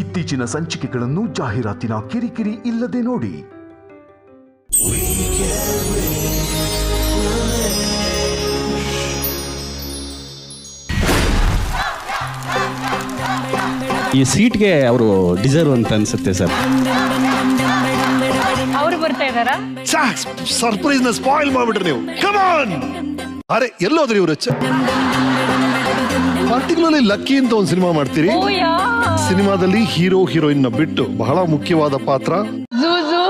ಇತ್ತೀಚಿನ ಸಂಚಿಕೆಗಳನ್ನು ಜಾಹೀರಾತಿನ ಕಿರಿಕಿರಿ ಇಲ್ಲದೆ ನೋಡಿ. ಈ ಸೀಟ್ಗೆ ಅವರು ಡಿಸರ್ವ್ ಅಂತ ಅನ್ಸುತ್ತೆ ಸರ್. ಅವರು ಬರ್ತಾ ಇದಾರಾ? ಸರ್ಪ್ರೈಸ್ ನ ಸ್ಪಾಯಿಲ್ ಮಾಡ್ಬಿಟ್ರಿ ನೀವು. Come on. ಅರೆ ಎಲ್ಲೋದ್ರಿ ಇವ್ರು? ಪರ್ಟಿಕ್ಯುಲರ್ಲಿ ಲಕ್ಕಿ ಅಂತ ಒಂದು ಸಿನಿಮಾ ಮಾಡ್ತೀರಿ. ಸಿನಿಮಾದಲ್ಲಿ ಹೀರೋ ಹೀರೋಯಿನ್ ನ ಬಿಟ್ಟು ಬಹಳ ಮುಖ್ಯವಾದ ಪಾತ್ರ ಜೂಜು.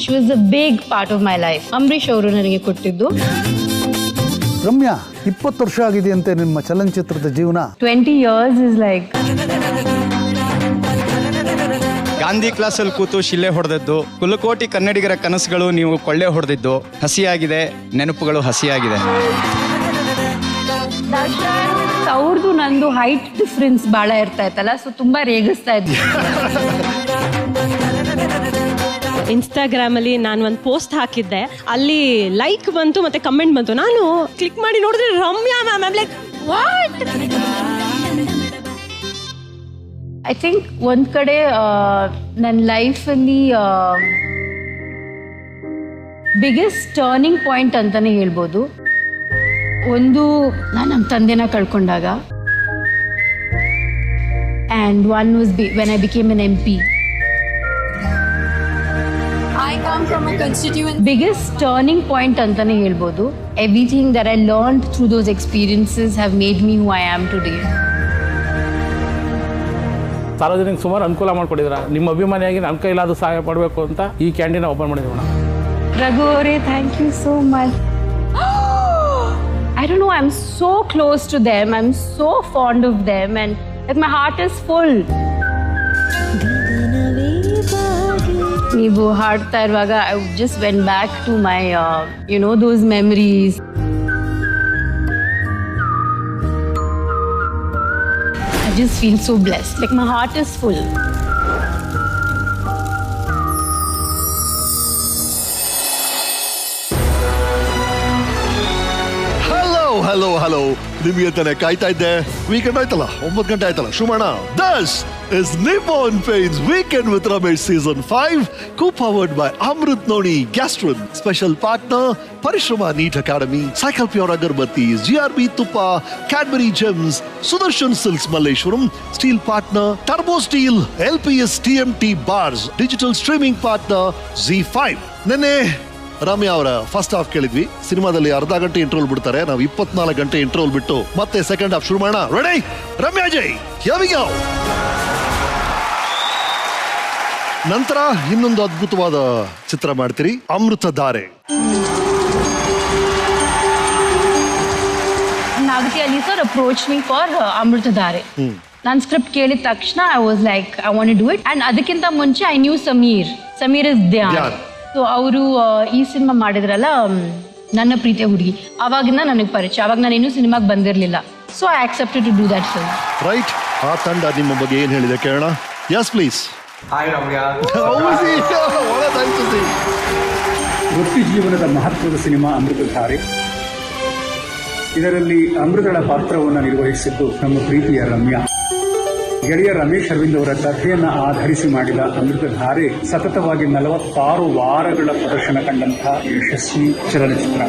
She was a big part of my life. Ambareesh ಅವರು ನನಗೆ ಕೊಟ್ಟಿದ್ದು. ರಮ್ಯಾ, 20 ವರ್ಷ ಆಗಿದೆಯಂತೆ ನಿಮ್ಮ ಚಲನಚಿತ್ರದ ಜೀವನ. 20 years is like. ಗಾಂಧಿ ಕ್ಲಾಸಲ್ಲಿ ಕೂತು ಶಿಲೆ ಹೊಡೆದದ್ದು, ಕುಲಕೋಟಿ ಕನ್ನಡಿಗರ ಕನಸುಗಳು ನೀವು ಕೊಳ್ಳೆ ಹೊಡೆದಿದ್ದು, ಹಸಿಯಾಗಿದೆ ನೆನಪುಗಳು ಹಸಿಯಾಗಿದೆ. ಅವ್ರದ್ದು ನಂದು ಹೈಟ್ ಡಿಫ್ರೆನ್ಸ್ ಬಹಳ ಇರ್ತಾ ಇತ್ತಲ್ಲ, ಸೊ ತುಂಬಾ ರೇಗಿಸ್ತಾ ಇದ್ವಿ. ಇನ್ಸ್ಟಾಗ್ರಾಮ್ ಅಲ್ಲಿ ನಾನು ಒಂದು ಪೋಸ್ಟ್ ಹಾಕಿದ್ದೆ, ಅಲ್ಲಿ ಲೈಕ್ ಬಂತು ಮತ್ತೆ ಕಮೆಂಟ್ ಬಂತು. ನಾನು ಕ್ಲಿಕ್ ಮಾಡಿ ನೋಡಿದ್ರೆ Ramya ma'am. I like what? I think ಒಂದ್ ಕಡೆ ನನ್ನ ಲೈಫಲ್ಲಿ ಬಿಗ್ಗೆಸ್ಟ್ ಟರ್ನಿಂಗ್ ಪಾಯಿಂಟ್ ಅಂತಾನೆ ಹೇಳ್ಬೋದು. ಒಂದು ನಾನು ನಮ್ಮ ತಂದೆನ ಕಳ್ಕೊಂಡಾಗ, and one was when I became an MP. Biggest turning point ಅಂತಾನೆ ಹೇಳ್ಬೋದು. Everything that I learned through those experiences have made me who I am today. ಸಾರ್ವಜನಿಕ ಸುಮಾರು ಅನುಕೂಲ ಮಾಡಿಕೊಟ್ಟಿದ್ರ. ನಿಮ್ಮ ಅಭಿಮಾನಿಯಾಗಿ ನನ್ನ ಕೈಲಾದ ಸಹಾಯ ಮಾಡಬೇಕು ಅಂತ ಈ ಕ್ಯಾಂಟೀನ್ ಓಪನ್ ಮಾಡಿದ್ವಿ ಮೇಡಮ್. ರಘು ಅವರೇ, thank you so much. I don't know, I'm so close to them, I'm so fond of them, and like my heart is full. ನೀವು ಹಾಡ್ತಾ ಇರುವಾಗ I just went back to my those memories. I just feel so blessed, like my heart is full. Hello ನಿಮಗೆ ತಾನೆ ಕಾಯ್ತಾ ಇದ್ದೆ. Weekend ಆಯ್ತಲ್ಲ, 9 ಗಂಟೆ ಆಯ್ತಲ್ಲ. ಶುಮಣ, this is Nippon Paints weekend with Ramesh season 5, co-powered by Amrit Noni Gastrin. Special partner Parishrama NEET academy, Cycle Pure Agarbathies, GRB ತುಪ್ಪ, Cadbury Gems, Sudarshan silks Malleshwaram. Steel partner Turbo Steel, LPS TMT bars. Digital streaming partner ZEE5. ನೆನ್ನೆ ರಮ್ಯಾ ಅವರ first half ಕೇಳಿದ್ವಿ. ಸಿನಿಮಾದಲ್ಲಿ ಅರ್ಧ ಗಂಟೆ ಇಂಟ್ರೋಲ್ ಬಿಡ್ತಾರೆ, ನಾವು 24 ಗಂಟೆ ಇಂಟ್ರೋಲ್ ಬಿಟ್ಟು ಮತ್ತೆ ಸೆಕೆಂಡ್ ಹಾಫ್ ಶುರು ಮಾಡೋಣ. Ready? Ramya Jai, here we go. ನಂತರ ಇನ್ನೊಂದು ಅದ್ಭುತವಾದ ಚಿತ್ರ ಮಾಡ್ತೀರಿ, Amruthadhaare. Nagathihalli sir approach me for Amruthadhaare. ನಾನು ಸ್ಕ್ರಿಪ್ಟ್ ಕೇಳಿದ ತಕ್ಷಣ I was like I want to do it. And ಅದಕ್ಕಿಂತ ಮುಂಚೆ I knew Sameer is Dhyan. So ಅವರು ಈ ಸಿನಿಮಾ ಮಾಡಿದ್ರಲ್ಲ, ನನ್ನ ಪ್ರೀತಿಯ ಹುಡುಗಿ, ಅವಾಗಿಂದ ನನಗೆ ಪರಿಚಯ. ಅವಾಗ ನಾನು ಇನ್ನೂ ಸಿನಿಮಾಗೆ ಬಂದಿರಲಿಲ್ಲ. So I accepted to do that film. Right. ಆ ತಂಡ ನಿಮ್ಮ ಬಗ್ಗೆ ಏನು ಹೇಳಿದೆ ಕೇಳೋಣ. Yes please. ಹಾಯ್ ರಮ್ಯಾ. ವೃತ್ತಿ ಜೀವನದ ಮಹತ್ವದ ಸಿನಿಮಾ ಅಮೃತಧಾರೆ. ಇದರಲ್ಲಿ ಅಮೃತಳ ಪಾತ್ರವನ್ನು ನಿರ್ವಹಿಸಿದ್ದು ನಮ್ಮ ಪ್ರೀತಿಯ ರಮ್ಯಾ. ಗೆಳೆಯ ರಮೇಶ್ ಅರವಿಂದ್ ಅವರ ಕಥೆಯನ್ನು ಆಧರಿಸಿ ಮಾಡಿದ ಅಮೃತಧಾರೆ ಸತತವಾಗಿ 46 ವಾರಗಳ ಪ್ರದರ್ಶನ ಕಂಡಂತಹ ಯಶಸ್ವಿ ಚಲನಚಿತ್ರ.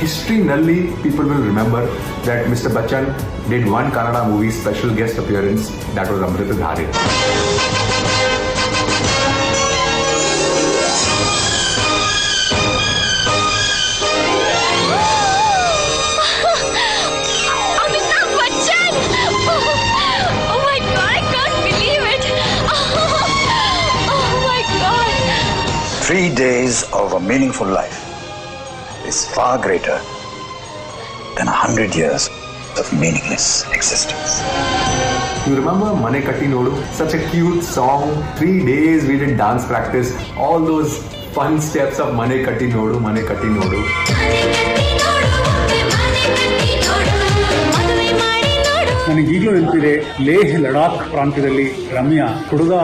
ಹಿಸ್ಟ್ರಿನಲ್ಲಿ people will remember that mister Bachchan did one Kannada movie special guest appearance, that was Amruthadhaare. Oh my God, I can't believe it. Oh my God. 3 days of a meaningful life is far greater than 100 years of meaningless existence. You remember Mane Katti Nodu? Such a cute song. 3 days we did dance practice. All those fun steps of Mane Katti Nodu, Mane Katti Nodu. ನನಗೀಗಲೂ ನೆನಪಿದೆ, ಲೇಹ್ ಲಡಾಖ್ ಪ್ರಾಂತ್ಯದಲ್ಲಿ ರಮ್ಯಾ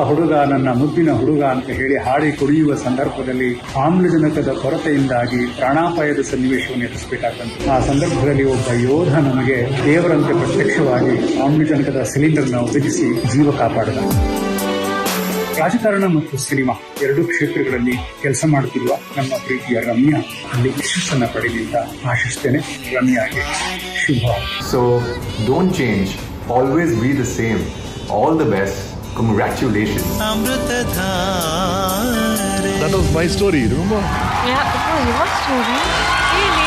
ಹುಡುಗ ನನ್ನ ಮುದ್ದಿನ ಹುಡುಗ ಅಂತ ಹೇಳಿ ಹಾಡಿ ಕುಡಿಯುವ ಸಂದರ್ಭದಲ್ಲಿ ಆಮ್ಲಜನಕದ ಕೊರತೆಯಿಂದಾಗಿ ಪ್ರಾಣಾಪಾಯದ ಸನ್ನಿವೇಶವನ್ನು ಎದುರಿಸಬೇಕಾದಂತ ಆ ಸಂದರ್ಭದಲ್ಲಿ ಒಬ್ಬ ಯೋಧ ನಮಗೆ ದೇವರಂತೆ ಪ್ರತ್ಯಕ್ಷವಾಗಿ ಆಮ್ಲಜನಕದ ಸಿಲಿಂಡರ್ನ ಒದಗಿಸಿ ಜೀವ ಕಾಪಾಡಿದ. ರಾಜಕಾರಣ ಮತ್ತು ಸಿನಿಮಾ ಎರಡೂ ಕ್ಷೇತ್ರಗಳಲ್ಲಿ ಕೆಲಸ ಮಾಡುತ್ತಿರುವ ನಮ್ಮ ಪ್ರೀತಿಯ ರಮ್ಯಾ ಅಲ್ಲಿ ಯಶಸ್ಸನ್ನ ಪಡೆದಿ ಅಂತ ಆಶಿಸ್ತೇನೆ. ರಮ್ಯಾಗೆ ಶುಭ. So don't change. Always be the same. All the best. Congratulations. That was my story, remember? Yeah, it was your story. Really?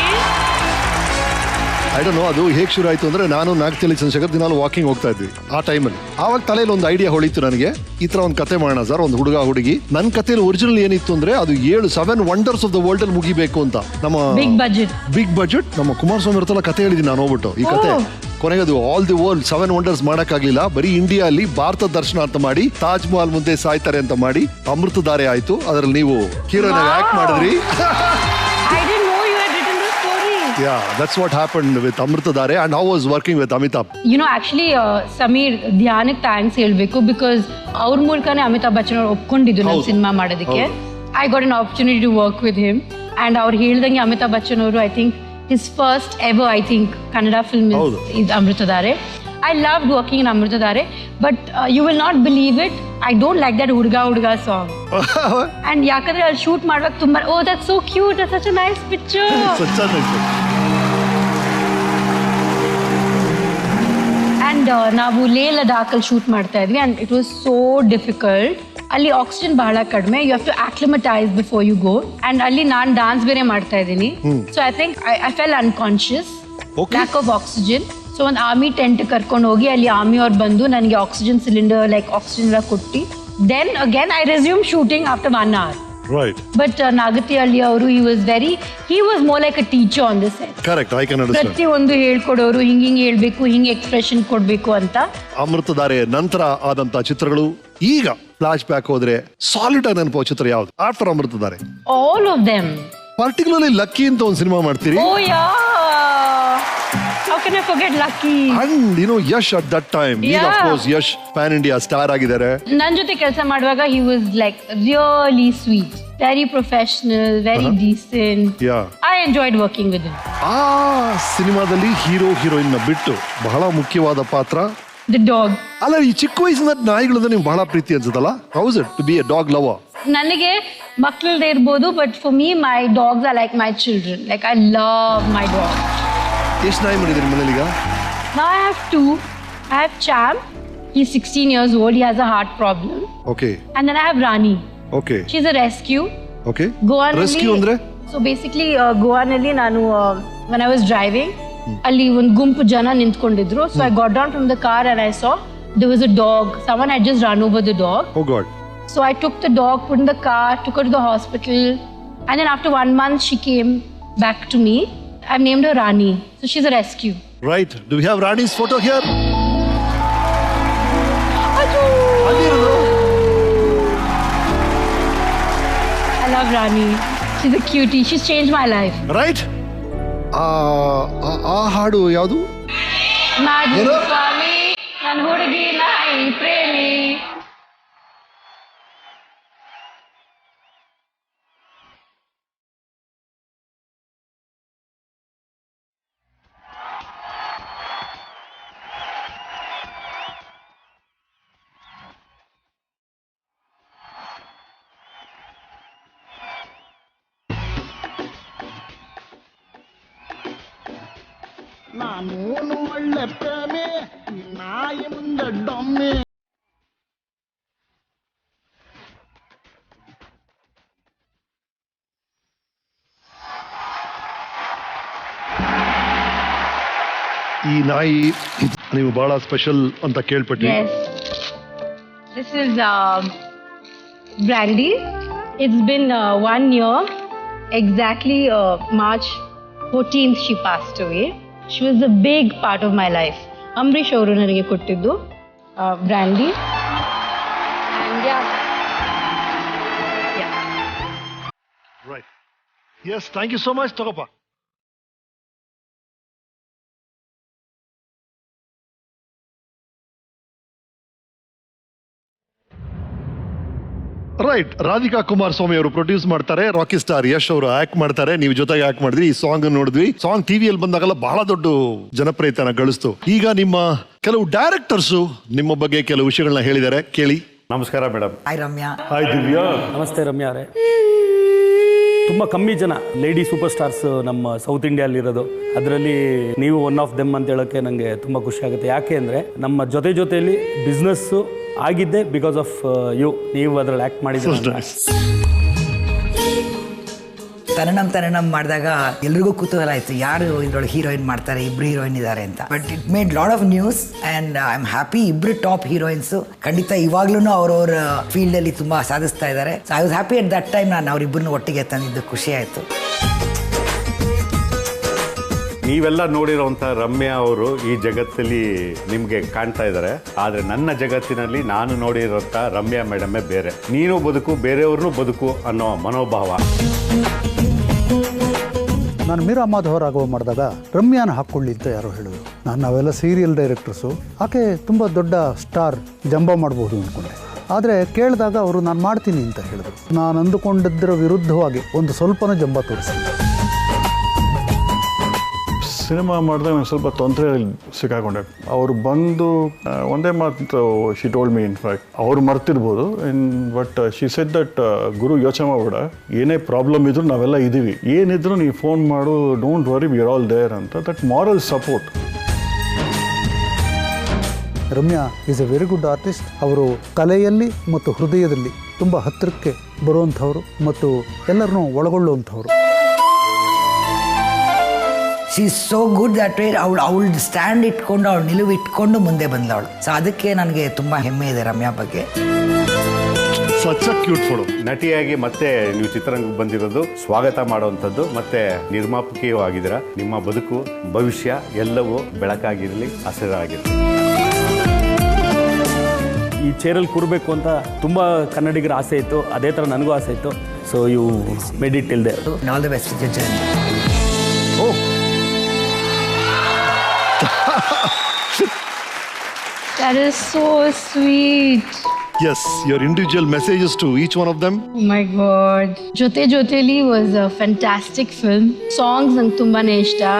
I don't no ಅದು ಹೇಗೆ ಶುರು ಆಯ್ತು ಅಂದ್ರೆ, ನಾನು ನಾಗತಿಯಲ್ಲಿ ಚಂದ್ರಶೇಖರ್ ದಿನಾಲು ವಾಕಿಂಗ್ ಹೋಗ್ತಾ ಇದ್ವಿ ಆ ಟೈಮಲ್ಲಿ. ಆವಾಗ ತಲೆಯಲ್ಲಿ ಒಂದು ಐಡಿಯಾ ಹೊಳಿತು ನನಗೆ, ಈ ತರ ಒಂದು ಕತೆ ಮಾಡೋಣ ಸರ್, ಒಂದು ಹುಡುಗಿ. ನನ್ನ ಕಥೆಯಲ್ಲಿ ಒರಿಜಿನಲ್ ಏನಿತ್ತು ಅಂದ್ರೆ ಅದು 7 ವಂಡರ್ಸ್ ಆಫ್ ದ ವರ್ಲ್ಡ್ ಅಲ್ಲಿ ಮುಗಿಬೇಕು ಅಂತ. ನಮ್ಮ ಬಿಗ್ ಬಜೆಟ್ ನಮ್ಮ ಕುಮಾರಸ್ವಾಮಿ ಅವ್ರ ಕತೆ ಹೇಳಿದೀನಿ ನಾನು ಹೋಗ್ಬಿಟ್ಟು. ಈ ಕತೆ ಕೊನೆಗೆ ಅದು ಆಲ್ ದಿ ವರ್ಲ್ಡ್ 7 ವಂಡರ್ಸ್ ಮಾಡಕ್ಕಾಗ್ಲಿಲ್ಲ, ಬರೀ ಇಂಡಿಯಾ ಅಲ್ಲಿ ಭಾರತ ದರ್ಶನ ಅಂತ ಮಾಡಿ ತಾಜ್ ಮಹಲ್ ಮುಂದೆ ಸಾಯ್ತಾರೆ ಅಂತ ಮಾಡಿ ಅಮೃತಧಾರೆ ಆಯ್ತು. ಅದರಲ್ಲಿ ನೀವು ಹೀರೋನ ಆಕ್ಟ್ ಮಾಡಿದ್ರಿ. Yeah, that's what happened with Amritadare, and I was working with Amitabh. You know, actually, Sameer, ಧ್ಯಾನಕ್ಕೆ ಥ್ಯಾಂಕ್ಸ್ ಹೇಳ್ಬೇಕು, ಬಿಕಾಸ್ ಅವ್ರ ಮೂಲಕನೇ ಅಮಿತಾಬ್ ಬಚ್ಚನ್ ಅವ್ರು ಒಪ್ಕೊಂಡಿದ್ದು ನಮ್ಮ ಸಿನಿಮಾ ಮಾಡೋದಕ್ಕೆ. I got an opportunity to work with him, and ಅವ್ರು ಹೇಳ್ದಂಗೆ ಅಮಿತಾಬ್ ಬಚ್ಚನ್ ಅವರು I think his first ever Kannada film is Amruthadhare. I loved working in Amritadare, but you will not believe it, I don't like that Hudga song. And ಯಾಕಂದ್ರೆ ಅಲ್ಲಿ shoot ಮಾಡುವಾಗ ತುಂಬಾ that's so cute, that's such a nice picture. Such a nice picture. And ನಾವು ಲೇ ಲಡಾಖ್ ಅಲ್ಲಿ shoot ಮಾಡ್ತಾ ಇದ್ವಿ, and it was so difficult. ಅಲ್ಲಿ ಆಕ್ಸಿಜನ್ ಬಹಳ ಕಡಿಮೆ, you have to acclimatise before you go. And ಅಲ್ಲಿ ನಾನು ಡಾನ್ಸ್ ಬೇರೆ ಮಾಡ್ತಾ ಇದ್ದೀನಿ, so I think I fell unconscious, lack of oxygen. So ಒಂದು ಆರ್ಮಿ ಟೆಂಟ್ ಕರ್ಕೊಂಡು ಹೋಗಿ ಅಲ್ಲಿ ಆರ್ಮಿ ಅವ್ರು ಬಂದು ನನಗೆ ಆಕ್ಸಿಜನ್ ಸಿಲಿಂಡರ್ ಆಕ್ಸಿಜನ್ ಎಲ್ಲ ಕೊಟ್ಟು, then again I resume shooting after 1 hour. Right. But Nagati ಅವರು he was more like a teacher on the set. Correct, I can understand. ಪ್ರತಿ ಒಂದು ಹೇಳ್ಕೊಡೋರು, ಹಿಂಗೆ ಹೇಳ್ಬೇಕು, ಹಿಂಗೆ ಎಕ್ಸ್ಪ್ರೆಷನ್ ಕೊಡ್ಬೇಕು ಅಂತ. ಅಮೃತಧಾರೆ ನಂತರ ಆದಂತ ಚಿತ್ರಗಳು, ಈಗ ಫ್ಲಾಶ್ ಬ್ಯಾಕ್ ಹೋದ್ರೆ ಸಾಲಿಡ್ ಆಗಿ ನೆನಪೋ ಚಿತ್ರ ಯಾವ್ದು after Amruthadhaare? All of them. Particularly lucky ಅಂತ ಒಂದು ಸಿನಿಮಾ ಮಾಡ್ತೀರಿ. Oh yeah. How can I forget Lucky? And you know Yash at that time. Yeah. Of course Yash pan India star ಆಗಿದ್ದಾರೆ. ನನ್ನ ಜೊತೆ ಕೆಲಸ ಮಾಡುವಾಗ he was like really sweet, very professional, very decent. Yeah. I enjoyed working with him. ಆ ಸಿನಿಮಾದಲ್ಲಿ heroine ನ ಬಿಟ್ಟು ಬಹಳ ಮುಖ್ಯವಾದ ಪಾತ್ರ The dog. ಅಲ್ಲ, ಈ ಚಿಕ್ಕ ವಯಸ್ಸಿನ ನಾಯಿಗಳಂದ್ರೆ ನಿಮ್ಗೆ ಬಹಳ ಪ್ರೀತಿ ಅನ್ಸುತ್ತಲ್ಲ? How is it to be a dog lover? ನನಗೆ ಮಕ್ಕಳದೇ ಇರ್ಬೋದು, but for me my dogs are like my children. Like I love my dog. ಎಷ್ಟು ನಾಯಿ ಮಾಡಿದ್ರಿ ಮನೇಲಿ ಈಗ? Now I have 2. I have Champ. He's 16 years old. He has a heart problem. Okay. And then I have Rani. Okay. She's a rescue. Okay. Rescue ಅಂದ್ರೆ? So basically ಗೋವಾನಲ್ಲಿ ನಾನು when I was driving, ಅಲ್ಲಿ ಒಂದು ಗುಂಪು ಜನ ನಿಂತ್ಕೊಂಡಿದ್ರು. So I got down from the car and I saw there was a dog. Someone had just run over the dog. Oh God. So I took the dog, put in the car, took her to the hospital, and then after 1 month she came back to me. I've named her Rani. So she's a rescue. Right. Do we have Rani's photo here? I love Rani. She's a cutie. She's changed my life. Right? ಆ ಹಾಡು ಯಾವುದು? Nadi Swami, nan hudgi nai premi. ನಾನು ಒಳ್ಳೆ ಪ್ರೇಮಿ, ನಾಯಿ ಮುಂದೆ ಡೊಮ್ಮೆ. ಈ ನಾಯಿ ನೀವು ಬಹಳ ಸ್ಪೆಷಲ್ ಅಂತ ಕೇಳ್ಪಟ್ಟಿ. Yes. This is Brandy. It's been 1 year. Exactly March 14th she passed away. She was a big part of my life. Amrish ಅವರು ನನಗೆ ಕೊಟ್ಟಿದ್ದು Brandy. And yeah. Right. Yes, thank you so much. ತಗೋಪ್ಪ. Right. Radhika Kumaraswamy ಅವರು produce ಮಾಡ್ತಾರೆ, rakhi star Yash ಅವರು act ಮಾಡ್ತಾರೆ, ನೀವು ಜೊತೆಗೆ ಆಕ್ಟ್ ಮಾಡಿದ್ರಿ. ಈ ಸಾಂಗ್ ನೋಡಿದ್ವಿ. ಸಾಂಗ್ ಟಿವಿಯಲ್ಲಿ ಬಂದಾಗಲ್ಲ ಬಹಳ ದೊಡ್ಡ ಜನಪ್ರಿಯತೆನ ಗಳಿಸ್ತು. ಈಗ ನಿಮ್ಮ ಕೆಲವು ಡೈರೆಕ್ಟರ್ಸು ನಿಮ್ಮ ಬಗ್ಗೆ ಕೆಲವು ವಿಷಯಗಳನ್ನ ಹೇಳಿದ್ದಾರೆ, ಕೇಳಿ. ನಮಸ್ಕಾರ madam. Hi Ramya. Hi Divya. ನಮಸ್ತೆ ರಮ್ಯಾ ಅವರೇ. ತುಂಬ ಕಮ್ಮಿ ಜನ ಲೇಡಿ ಸೂಪರ್ ಸ್ಟಾರ್ಸ್ ನಮ್ಮ ಸೌತ್ ಇಂಡಿಯಾಲಿರೋದು, ಅದರಲ್ಲಿ ನೀವು ಒನ್ ಆಫ್ ದೆಮ್ ಅಂತ ಹೇಳೋಕ್ಕೆ ನನಗೆ ತುಂಬ ಖುಷಿ ಆಗುತ್ತೆ. ಯಾಕೆ ಅಂದರೆ ನಮ್ಮ ಜೊತೆಯಲ್ಲಿ ಬಿಸ್ನೆಸ್ಸು ಆಗಿದ್ದೆ ಬಿಕಾಸ್ ಆಫ್ ಯು. ನೀವು ಅದರಲ್ಲಿ ಆ್ಯಕ್ಟ್ ಮಾಡಿದ್ರೆ ತರಣಂ ಮಾಡಿದಾಗ ಎಲ್ರಿಗೂ ಕುತೂಹಲ ಆಯಿತು, ಯಾರು ಇದ್ರೊಳಗೆ ಹೀರೋಯಿನ್ ಮಾಡ್ತಾರೆ, ಇಬ್ರು ಹೀರೋಯಿನ್ ಇದ್ದಾರೆ ಅಂತ. But it made lot of news and I am happy. ಇಬ್ರು ಟಾಪ್ ಹೀರೋಯಿನ್ಸು ಖಂಡಿತ ಇವಾಗ್ಲೂ ಅವ್ರವ್ರ ಫೀಲ್ಡಲ್ಲಿ ತುಂಬ ಸಾಧಿಸ್ತಾ ಇದ್ದಾರೆ. So I was happy at that time. ನಾನು ಅವರಿಬ್ಬರನ್ನು ಒಟ್ಟಿಗೆ ತಂದಿದ್ದು ಖುಷಿ ಆಯಿತು. ನೀವೆಲ್ಲ ನೋಡಿರೋಂಥ ರಮ್ಯಾ ಅವರು ಈ ಜಗತ್ತಲ್ಲಿ ನಿಮಗೆ ಕಾಣ್ತಾ ಇದ್ದಾರೆ. ಆದರೆ ನನ್ನ ಜಗತ್ತಿನಲ್ಲಿ ನಾನು ನೋಡಿರೋಂಥ ರಮ್ಯಾ ಮೇಡಮೇ ಬೇರೆ. ನೀನು ಬದುಕು, ಬೇರೆಯವ್ರನ್ನೂ ಬದುಕು ಅನ್ನೋ ಮನೋಭಾವ. ನಾನು ಮೀರಾ ಮಾಧವರಾಘವ ಮಾಡಿದಾಗ ರಮ್ಯಾನ ಹಾಕ್ಕೊಳ್ಳಿ ಅಂತ ಯಾರೋ ಹೇಳಿದ್ರು. ನಾವೆಲ್ಲ ಸೀರಿಯಲ್ ಡೈರೆಕ್ಟರ್ಸು, ಆಕೆ ತುಂಬ ದೊಡ್ಡ ಸ್ಟಾರ್, ಜಂಬ ಮಾಡ್ಬೋದು ಅಂದ್ಕೊಂಡೆ. ಆದರೆ ಕೇಳಿದಾಗ ಅವರು ನಾನು ಮಾಡ್ತೀನಿ ಅಂತ ಹೇಳಿದ್ರು. ನಾನು ಅಂದುಕೊಂಡಿದ್ದರ ವಿರುದ್ಧವಾಗಿ ಒಂದು ಸ್ವಲ್ಪನೂ ಜಂಬ ತೋರಿಸಿಲ್ಲ. ಸಿನಿಮಾ ಮಾಡಿದಾಗ ನಾನು ಸ್ವಲ್ಪ ತೊಂದರೆಯಲ್ಲಿ ಸಿಕ್ಕಾಕೊಂಡೆ. ಅವರು ಬಂದು ಒಂದೇ ಮಾತು ಶಿ ಟೋಲ್ಡ್ ಮೀ, ಇನ್ಫ್ಯಾಕ್ಟ್ ಅವ್ರು ಮರ್ತಿರ್ಬೋದು, ಬಟ್ ಶಿ ಸೆಡ್ ದಟ್ ಗುರು ಯೋಚನೆ ಮಾಡ್ಬೇಡ, ಏನೇ ಪ್ರಾಬ್ಲಮ್ ಇದ್ರೂ ನಾವೆಲ್ಲ ಇದ್ದೀವಿ, ಏನಿದ್ರು ನೀವು ಫೋನ್ ಮಾಡು, don't worry, we are all there ಅಂತ. That moral support. Ramya is a very good artist. ಅವರು ಕಲೆಯಲ್ಲಿ ಮತ್ತು ಹೃದಯದಲ್ಲಿ ತುಂಬ ಹತ್ತಿರಕ್ಕೆ ಬರುವಂಥವ್ರು ಮತ್ತು ಎಲ್ಲರನ್ನೂ ಒಳಗೊಳ್ಳುವಂಥವ್ರು. She is so good that way. ಅವಳು ಸ್ಟ್ಯಾಂಡ್ ಇಟ್ಕೊಂಡು, ಅವಳು ನಿಲುವು ಇಟ್ಕೊಂಡು ಮುಂದೆ ಬಂದವಳು. ಸೊ ಅದಕ್ಕೆ ನನಗೆ ತುಂಬ ಹೆಮ್ಮೆ ಇದೆ ರಮ್ಯಾ ಬಗ್ಗೆ. ನಟಿಯಾಗಿ ಮತ್ತೆ ನೀವು ಚಿತ್ರರಂಗಕ್ಕೆ ಬಂದಿರೋದು ಸ್ವಾಗತ ಮಾಡುವಂಥದ್ದು, ಮತ್ತೆ ನಿರ್ಮಾಪಕಿಯೂ ಆಗಿದ್ದೀರಾ. ನಿಮ್ಮ ಬದುಕು, ಭವಿಷ್ಯ ಎಲ್ಲವೂ ಬೆಳಕಾಗಿರಲಿ, ಹಸಿರಾಗಿರಲಿ. ಈ ಚೇರಲ್ಲಿ ಕೂರಬೇಕು ಅಂತ ತುಂಬ ಕನ್ನಡಿಗರ ಆಸೆ ಇತ್ತು, ಅದೇ ಥರ ನನಗೂ ಆಸೆ ಇತ್ತು. So you made it till there. All the best with your journey. That is so sweet. Yes, your individual messages to each one of them. Oh my God. Jote Joteli was a fantastic film. Songs nang tumbane ishta.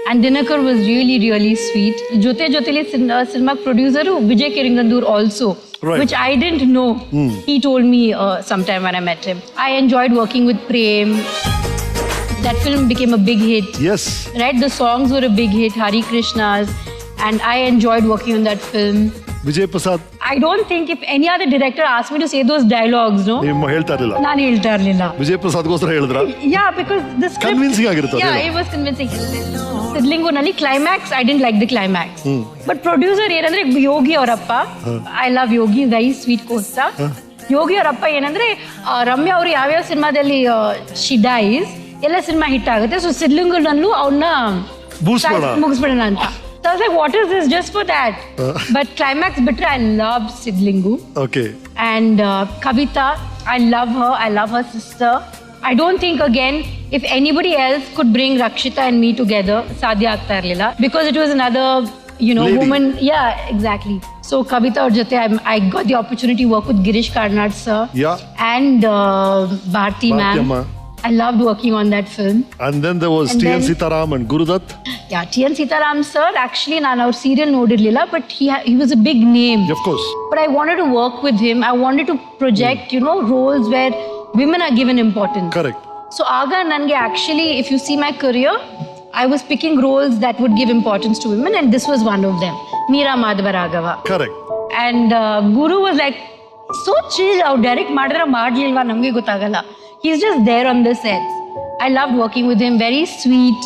And Dinakar was really, really sweet. Jote Joteli cinema producer Vijay Kiringandur also. Right. Which I didn't know. He told me sometime when I met him. I enjoyed working with Prem. That film became a big hit. Yes. Right? The songs were a big hit. Hari Krishna's. And I enjoyed working on that film. Vijay Prasad. I don't think if any other director asked me to say those dialogues, no? ನೀವು ಹೇಳ್ತಾ ಇರಲಿಲ್ಲ. ನಾನು ಹೇಳ್ತಾ ಇರಲಿಲ್ಲ. ವಿಜಯ್ ಪ್ರಸಾದ್ ಗೋಸ್ಕರ ಹೇಳಿದ್ರಾ? Yeah, because the script convincing ಆಗಿರುತ್ತೆ. Yeah, it was convincing. ಸಿದ್ಲಿಂಗುನಲ್ಲಿ climax, I didn't like the climax. But producer ಏನಂದ್ರೆ ಯೋಗಿ ಅವರಪ್ಪ. I love Yogi, very sweet co-star. Yogi ಅವರಪ್ಪ ಏನಂದ್ರೆ ರಮ್ಯಾ ಅವರು ಯಾವ್ಯಾವ ಸಿನಿಮಾದಲ್ಲಿ she dies, ಎಲ್ಲ ಸಿನಿಮಾ ಹಿಟ್ ಆಗುತ್ತೆ. ಸೊ ಸಿದ್ಲಿಂಗುನಲ್ಲೂ ಅವನ್ನ ಮುಗಿಸ್ಬಿಡೋಣ ಅಂತ. So I was like, what is this? Just for that. But climax bitter, I loved Sidlingu. Okay. And Kavita, I love her. I love her sister. I don't think again, if anybody else could bring Rakshita and me together, Sadhya Akhtar Lila, because it was another, lady. Woman. Yeah, exactly. So Kavita or Jate, I got the opportunity to work with Girish Karnad sir. Yeah. And Bharti ma'am. I loved working on that film. And then there was T.N. Sitaram and Gurudutt. Yeah, T.N. Sitaram sir, actually ನಾನು ಅವ್ರ serial ನೋಡಿರ್ಲಿಲ್ಲ, but he was a big name. Of course. But I wanted to work with him. I wanted to project, roles where women are given importance. Correct. So ಆಗ ನನಗೆ actually, if you see my career, I was picking roles that would give importance to women, and this was one of them. Meera Madhavaragava. Correct. And Guru was like, so chill, ಅವ್ರು direct ಮಾಡಿದ್ರೆ ಮಾಡ್ಲಿಲ್ವಾ ನಮಗೆ ಗೊತ್ತಾಗಲ್ಲ. He's just there on the sets. I loved working with him, very sweet,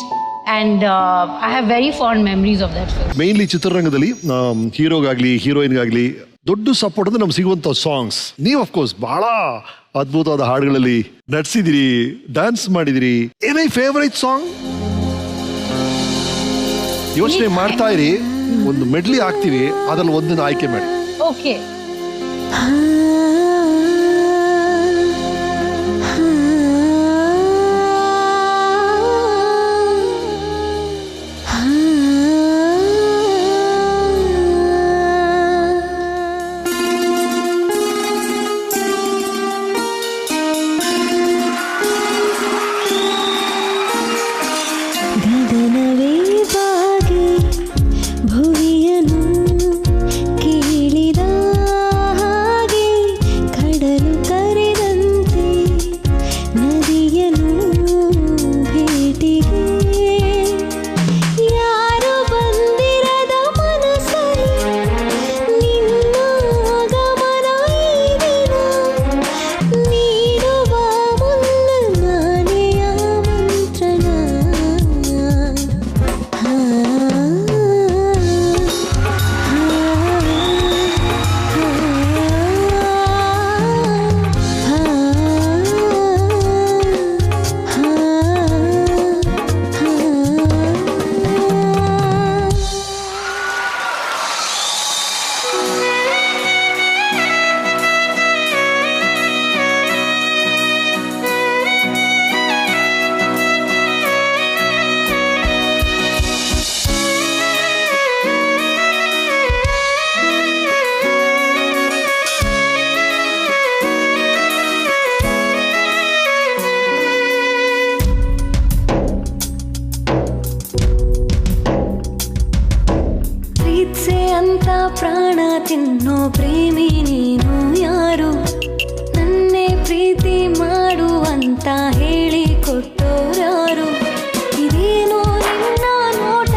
and I have very fond memories of that film. Mainly ಚಿತ್ರರಂಗದಲ್ಲಿ ಹೀರೋಗಾಗ್ಲಿ ಹೀರೋಯಿನ್ಗಾಗ್ಲಿ ದೊಡ್ಡ support ಅಂದ್ರೆ ನಮ್ಗೆ ಸಿಗುವಂತ songs. ನೀವು ಆಫ್ ಕೋರ್ಸ್ ಬಹಳ ಅದ್ಭುತವಾದ ಹಾಡುಗಳಲ್ಲಿ ನಟಿಸಿದಿರಿ, ಡ್ಯಾನ್ಸ್ ಮಾಡಿದಿರಿ. ಏನೇ ಫೇವರೇಟ್ ಸಾಂಗ್ ಯೋಚನೆ ಮಾಡ್ತಾ ಇರಿ, ಒಂದು ಮೆಡ್ಲಿ ಹಾಕ್ತೀವಿ, ಅದ್ರಲ್ಲಿ ಒಂದನ್ನು ಆಯ್ಕೆ ಮಾಡಿ. ಓಕೆ. ಪ್ರೇಮಿ ನೀನು ಯಾರು, ನನ್ನೇ ಪ್ರೀತಿ ಮಾಡು ಅಂತ ಹೇಳಿಕೊಟ್ಟೋರ್ಯಾರು. ಇದೇನೋ ನಿನ್ನ ನೋಟ,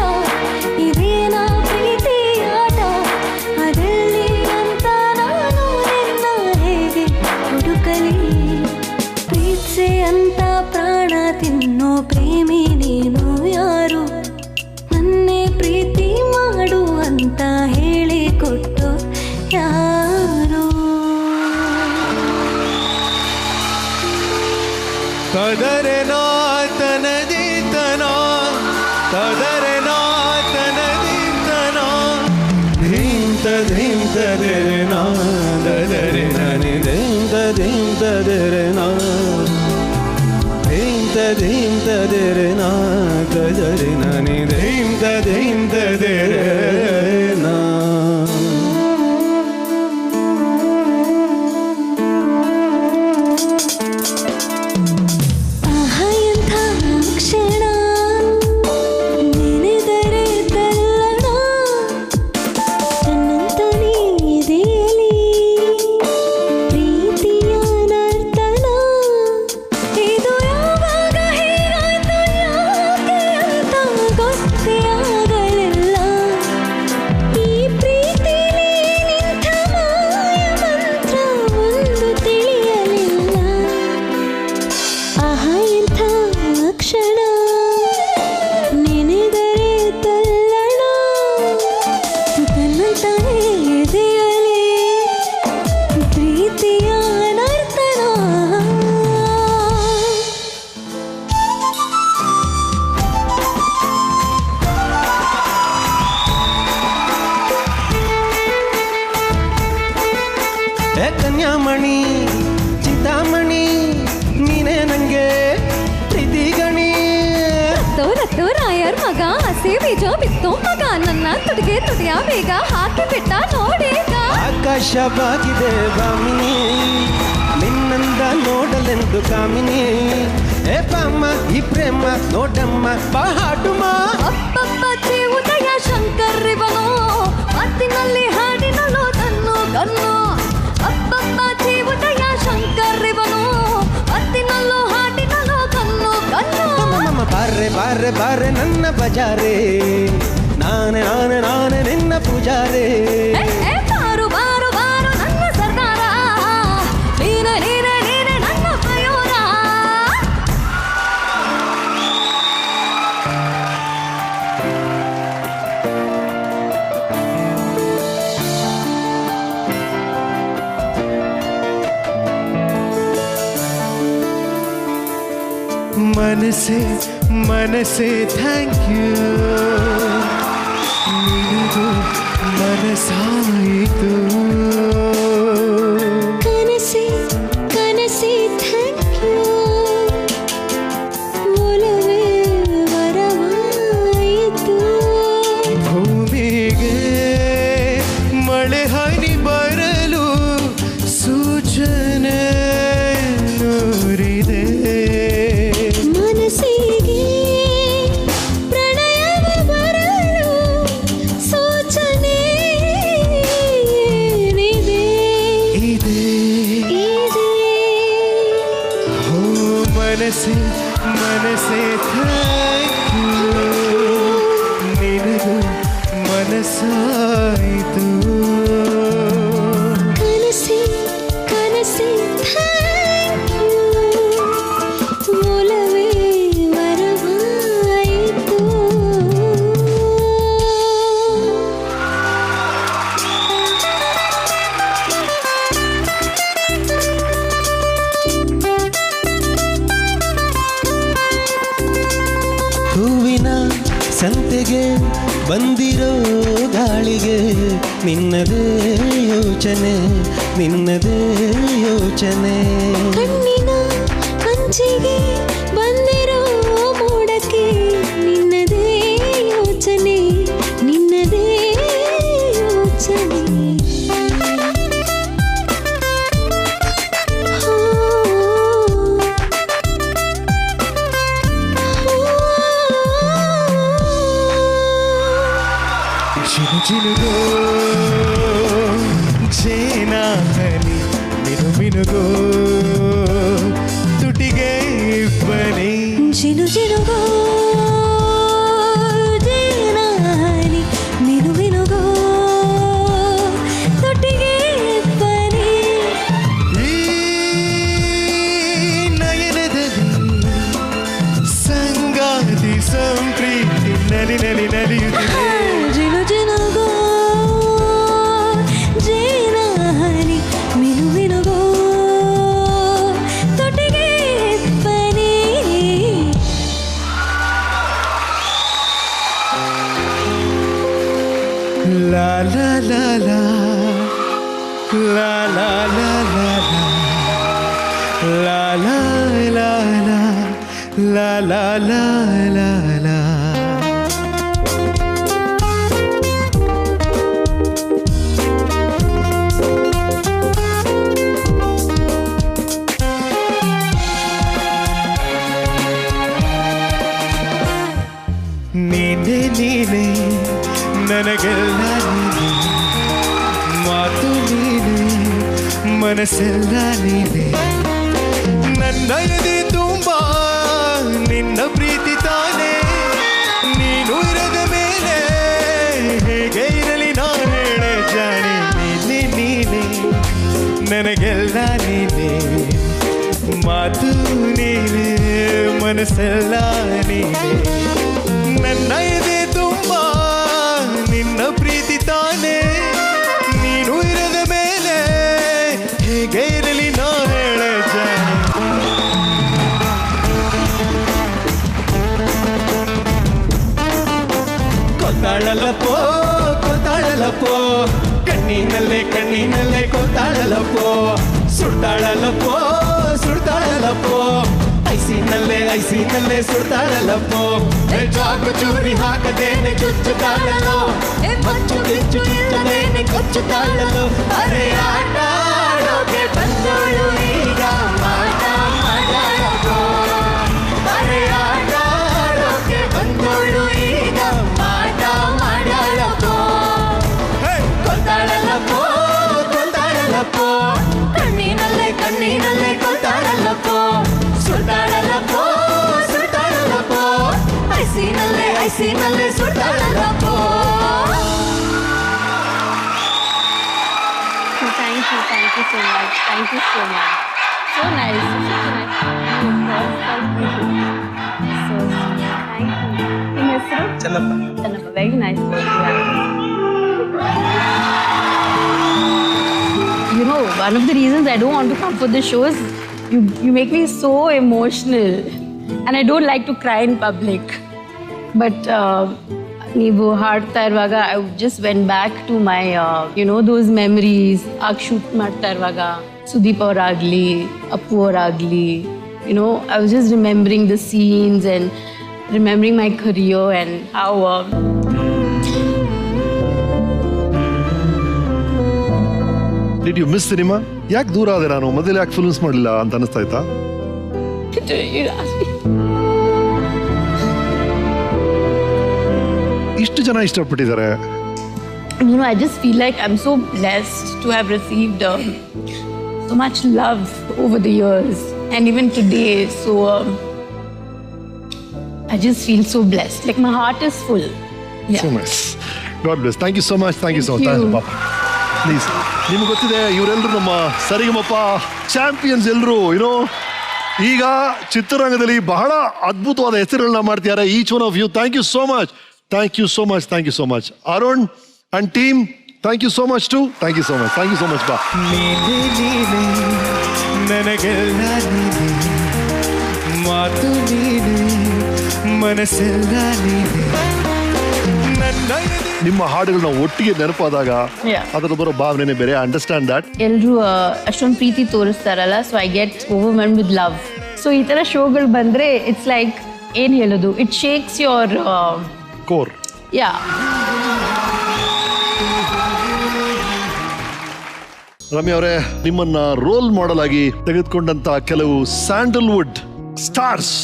ಇದೇನ ಪ್ರೀತಿ ಆಟ, ಅದೆಲ್ಲಿ ಅಂತ ನಾನು ನಿನ್ನ ಹೇಗೆ ಹುಡುಕಲಿ. ಪ್ರೀತ್ಸೆ ಅಂತ ಪ್ರಾಣ ತಿನ್ನೋ ಪ್ರೇಮಿ ನೀನು ಯಾರು, ನನ್ನೇ ಪ್ರೀತಿ ಮಾಡು ಅಂತ ಹೇಳಿಕೊಟ್ಟು ಯಾರು. ತದರೆ ನಾತನದಿ ತನ, ತದರೆ ನಾತನದಿ ತನ, ಧೀಂತ ಧೀಂತ ದರೆ ನಾದರೆ ನನಿ ಧೀಂತ ಧೀಂತ ದರೆ ನಾ, ಧೀಂತ ಧೀಂತ ದರೆ ನಾ ಗದರೆ ನನಿ ಧೀಂತ ಧೀಂತ ದರೆ ನಾ. ಕನ್ಯಾಮಣಿ ಚಿಂತಾಮಣಿ ನೀನೇ ನಂಗೆ ಪ್ರೀತಿ ಗಣಿ. ರತ್ತು ರಾಯರ್ ಮಗ ಹಸಿ ಬೀಜ ಬಿತ್ತು ಮಗ, ನನ್ನ ತುಟಿಗೆ ತುಟಿಯ ಬೇಗ ಹಾಕಿ ಬಿಟ್ಟ ನೋಡೀಗ. ಆಕಾಶ ಬಾಗಿದೆ ಬಾಮಿನಿ, ನಿನ್ನಂದ ನೋಡಲೆಂದು ಕಾಮಿನಿ. ಏ ಬಾಮ್ಮ ಈ ಪ್ರೇಮ ನೋಡಮ್ಮ ಬಾಡುಮ. ಅಪ್ಪಪ್ಪಚ್ಚಿ ಉದಯ ಶಂಕರ್ರಿವನು, ಮಾತಿನಲ್ಲಿ ಹಾಡಿನಲ್ಲೋ ತನ್ನು ಕಣ್ಣು. ಅಪ್ಪಪ್ಪಚ್ಚಿ ಉದಯ ಶಂಕರ್ರಿವನು, ಮಾತಿನಲ್ಲೋ ಹಾಡಿನಲ್ಲೋ ಕಣ್ಣು ಕಣ್ಣು. ಬಾರೆ ಬಾರೆ ಬಾರೆ ನನ್ನ ಬಜಾರೆ, ನಾನೇ ನಾನೇ ನಾನೇ ನಿನ್ನ ಪೂಜಾರೆ. ಬಾರು ಬಾರು ಬಾರು ನನ್ನ ಸರ್ದಾರ, ನೀನೆ ನೀನೆ ನೀನೆ ನನ್ನ ಪ್ರಯೋಗ. ಮನಸ್ಸೇ ಮನಸ್ಸೇ ಥ್ಯಾಂಕ್ ಯು, ನಿನಗೂ ಮನಸ್ಸಾಯಿತು. ಕನಸೇ ಕನಸೇ ಥ್ಯಾಂಕ್ ಯು, ಒಲವೇ ವರವಾಯಿತು. ಭೂಮಿಗೆ ಮಳೆ ಹನಿ ಬರಲು ಸೂಚನೆ ನೂರಿದೆ. ಮನಸ್ಸಿಗೆ ಪ್ರಣಯವ ಬರಲು ಸೂಚನೆ ಏನಿದೆ ಇದೆ ಇದೆ. ಹೋ ಮನಸ್ಸೇ ಮನಸ್ಸೇ ಥ್ಯಾಂಕ್ ಯು, ನಿನಗೂ ಮನಸ್ಸಾಯಿತು. ಕನಸೇ ಕನಸೇ ಥ್ಯಾಂಕ್ ಯು, ಒಲವೇ ವರವಾಯಿತು. ಹೂವಿನ ಸಂತೆಗೆ ಬಂದಿರೋ ಗಾಳಿಗೆ ನಿನ್ನದೇ ಯೋಚನೆ, ನಿನ್ನದೇ ಯೋಚನೆ. ಕಣ್ಣಿನ ಅಂಚಿಗೆ ಬಂದಿರೋ ಮೋಡಕ್ಕೆ ನಿನ್ನದೇ ಯೋಚನೆ, ನಿನ್ನದೇ ಯೋಚನೆ. ಜಿನುಗೋ ಮಿನುಗೋ ತುಟಿಗೆ ಇಬ್ಬನಿ ಜಿನು ಜಿನುಗೋ ಜೇನಾಲಿ ಮಿನು ಮಿನುಗೋ ತೊಟ್ಟಿಗೆ ಬನಿ ಈ ನಯನದಲ್ಲಿ ಸಂಗಾತಿ ಸಂಪ್ರೀತಿ ನಲಿ ನಲಿ ನಲಿಯುತ್ತಿದೆ ಜಿನು ಜಿನುಗೋ ಜೇನಾಲಿ ಮಿನು ಮಿನುಗೋ ತೊಟ್ಟಿಗೆ ಬನಿ La la la la la la la la la la la la la la la la ನೀನೆ ನೀನೆ ನನಗೆಲ್ಲ ನೀನೆ ಮಾತು ನೀನೆ ಮನಸ್ಸೆಲ್ಲ ನೀನೆ ನನ್ನ ಎದೆ ತುಂಬ ನಿನ್ನ ಪ್ರೀತಿ ತಾನೆ ನೀನು ಇರದ ಮೇಲೆ ಹೇಗೆ ಇರಲಿ ನಾನು ಹೇಳೆ ಜಾಣೆ ನೀನೆ ನೀನೆ ನನಗೆಲ್ಲ ನೀನೆ ಮಾತು ನೀನೆ ಮನಸ್ಸೆಲ್ಲ ನೀನೆ ನನ್ನ ಎದೆ ತುಂಬ ನಿನ್ನ ಪ್ರೀತಿ ತಾನೆ ನೀನು ಇರದ ಮೇಲೆ ಹೇಗೆ ಇರಲಿ ನಾ ಹೇಳೆ ಜಾಣೆ ಕೊತ್ತಾಳಲಪ್ಪೋ ಕೊತ್ತಾಳಲಪ್ಪೋ ಕಣ್ಣಿನಲ್ಲೇ ಕಣ್ಣಿನಲ್ಲೇ ಕೊತ್ತಾಳಲಪ್ಪೋ ಸುಡ್ತಾಳಲಪ್ಪೋ ಸುಡ್ತಾಳಲಪ್ಪೋ ಐಸಿನಲ್ಲೇ ಸುಡ್ತಾಳಲಪ್ಪೋ ಜಾಗು ಚೂರಿ ಹಾಕದೇನೆ ಚುಚ್ಚುತ್ತಾಳಲೋ ಮಚ್ಚು ಕಿಚ್ಚು ಚುಚ್ಚದೇನೆ ಕೊಚ್ಚುತ್ತಾಳಲೋ ಅರೆ ಆಟ ಆಡೋಕೆ ಬಂದೋಳು ಈಗ ಮಾಟ ಮಾಡಲೋ ಅರೆ ಆಟ ಆಡೋಕೆ ಬಂದೋಳು ಈಗ ಮಾಟ ಮಾಡಲೋ ಕೊತ್ತಾಳಲಪ್ಪೋ ಕೊತ್ತಾಳಲಪ್ಪೋ ಕಣ್ಣಿನಲ್ಲೇ ಕಣ್ಣಿನಲ್ಲೇ ಕೊತ್ತಾಳಲಪ್ಪೋ ಸುಡ್ತಾಳಲಪ್ಪೋ ಸುಡ್ತಾಳಲಪ್ಪೋ ಐಸಿನಲ್ಲೇ ಸುಡ್ತಾಳಲಪ್ಪೋ Thank you so much. Thank you so much. So nice. So thank you. ನಿಮ್ಮ ಹೆಸರು? Channappa. Very nice. You know, one of the reasons I don't want to come for the shows, you make me so emotional, and I don't like to cry in public. But ನೀವು ಹಾಡ್ತಾ ಇರುವಾಗ I just went back to my those memories. ಆಗ shoot ಮಾಡ್ತಾ ಇರುವಾಗ ಸುದೀಪ್ ಅವರಾಗಲಿ ಅಪ್ಪು ಅವರಾಗಲಿ I was just remembering the scenes and remembering my career and how did you miss cinema? ಯಾಕೆ ದೂರ ಆದೆ ನಾನು? ಮೊದಲು ಯಾಕೆ ಫಿಲ್ಮ್ಸ್ ಮಾಡಲಿಲ್ಲ ಅಂತ ಅನಿಸ್ತಾ ಇತ್ತಾ? ಇಷ್ಟು ಜನ ಇಷ್ಟಪಟ್ಟಿದ್ದಾರೆ. I just feel like I'm so blessed to have received so much love over the years and even today. So I just feel so blessed. Like my heart is full. Yeah. So nice. God bless. Thank you so much. Thank you so much. Thanks, Papa. Please. ನಿಮ್ಗೆ ಗೊತ್ತಿದೆ ಇವರೆಲ್ಲರೂ ನಮ್ಮ ಸರಿಗಮಪ champions ಎಲ್ಲರೂ ಈಗ ಚಿತ್ರರಂಗದಲ್ಲಿ ಬಹಳ ಅದ್ಭುತವಾದ ಹೆಸರುಗಳನ್ನ ಮಾಡ್ತಿದ್ದಾರೆ. Each one of you thank you so much. Thank you so much. Thank you so much. Arun and team thank you so much too. Thank you so much. Thank you so much. ಬಾ ನನಗೆಲ್ಲ ನೀನೆ ಮಾತು ನೀನೆ ಮನಸ್ಸೆಲ್ಲ ನೀನೆ ನಿಮ್ಮ ಹಾಡುಗಳನ್ನ ಒಟ್ಟಿಗೆ ನೆನಪಾದಾಗ ಅದರ ಬರೋ ಭಾವನೆ ಬೇರೆ. Understand that. ಎಲ್ಲರೂ ಅಷ್ಟೊಂದು ಪ್ರೀತಿ ತೋರಿಸ್ತಾರಲ್ಲ, so I get overwhelmed with love. So ಈ ತರ ಶೋಗಳು ಬಂದ್ರೆ ಇಟ್ಸ್ ಲೈಕ್ ಏನ್ ಹೇಳೋದು, it shakes your core. Yeah. Ramya ಅವರೇ, ನಿಮ್ಮನ್ನ ರೋಲ್ ಮಾಡೆಲ್ ಆಗಿ ತೆಗೆದುಕೊಂಡಂತ ಕೆಲವು ಸ್ಯಾಂಡಲ್ವುಡ್ ಸ್ಟಾರ್ಸ್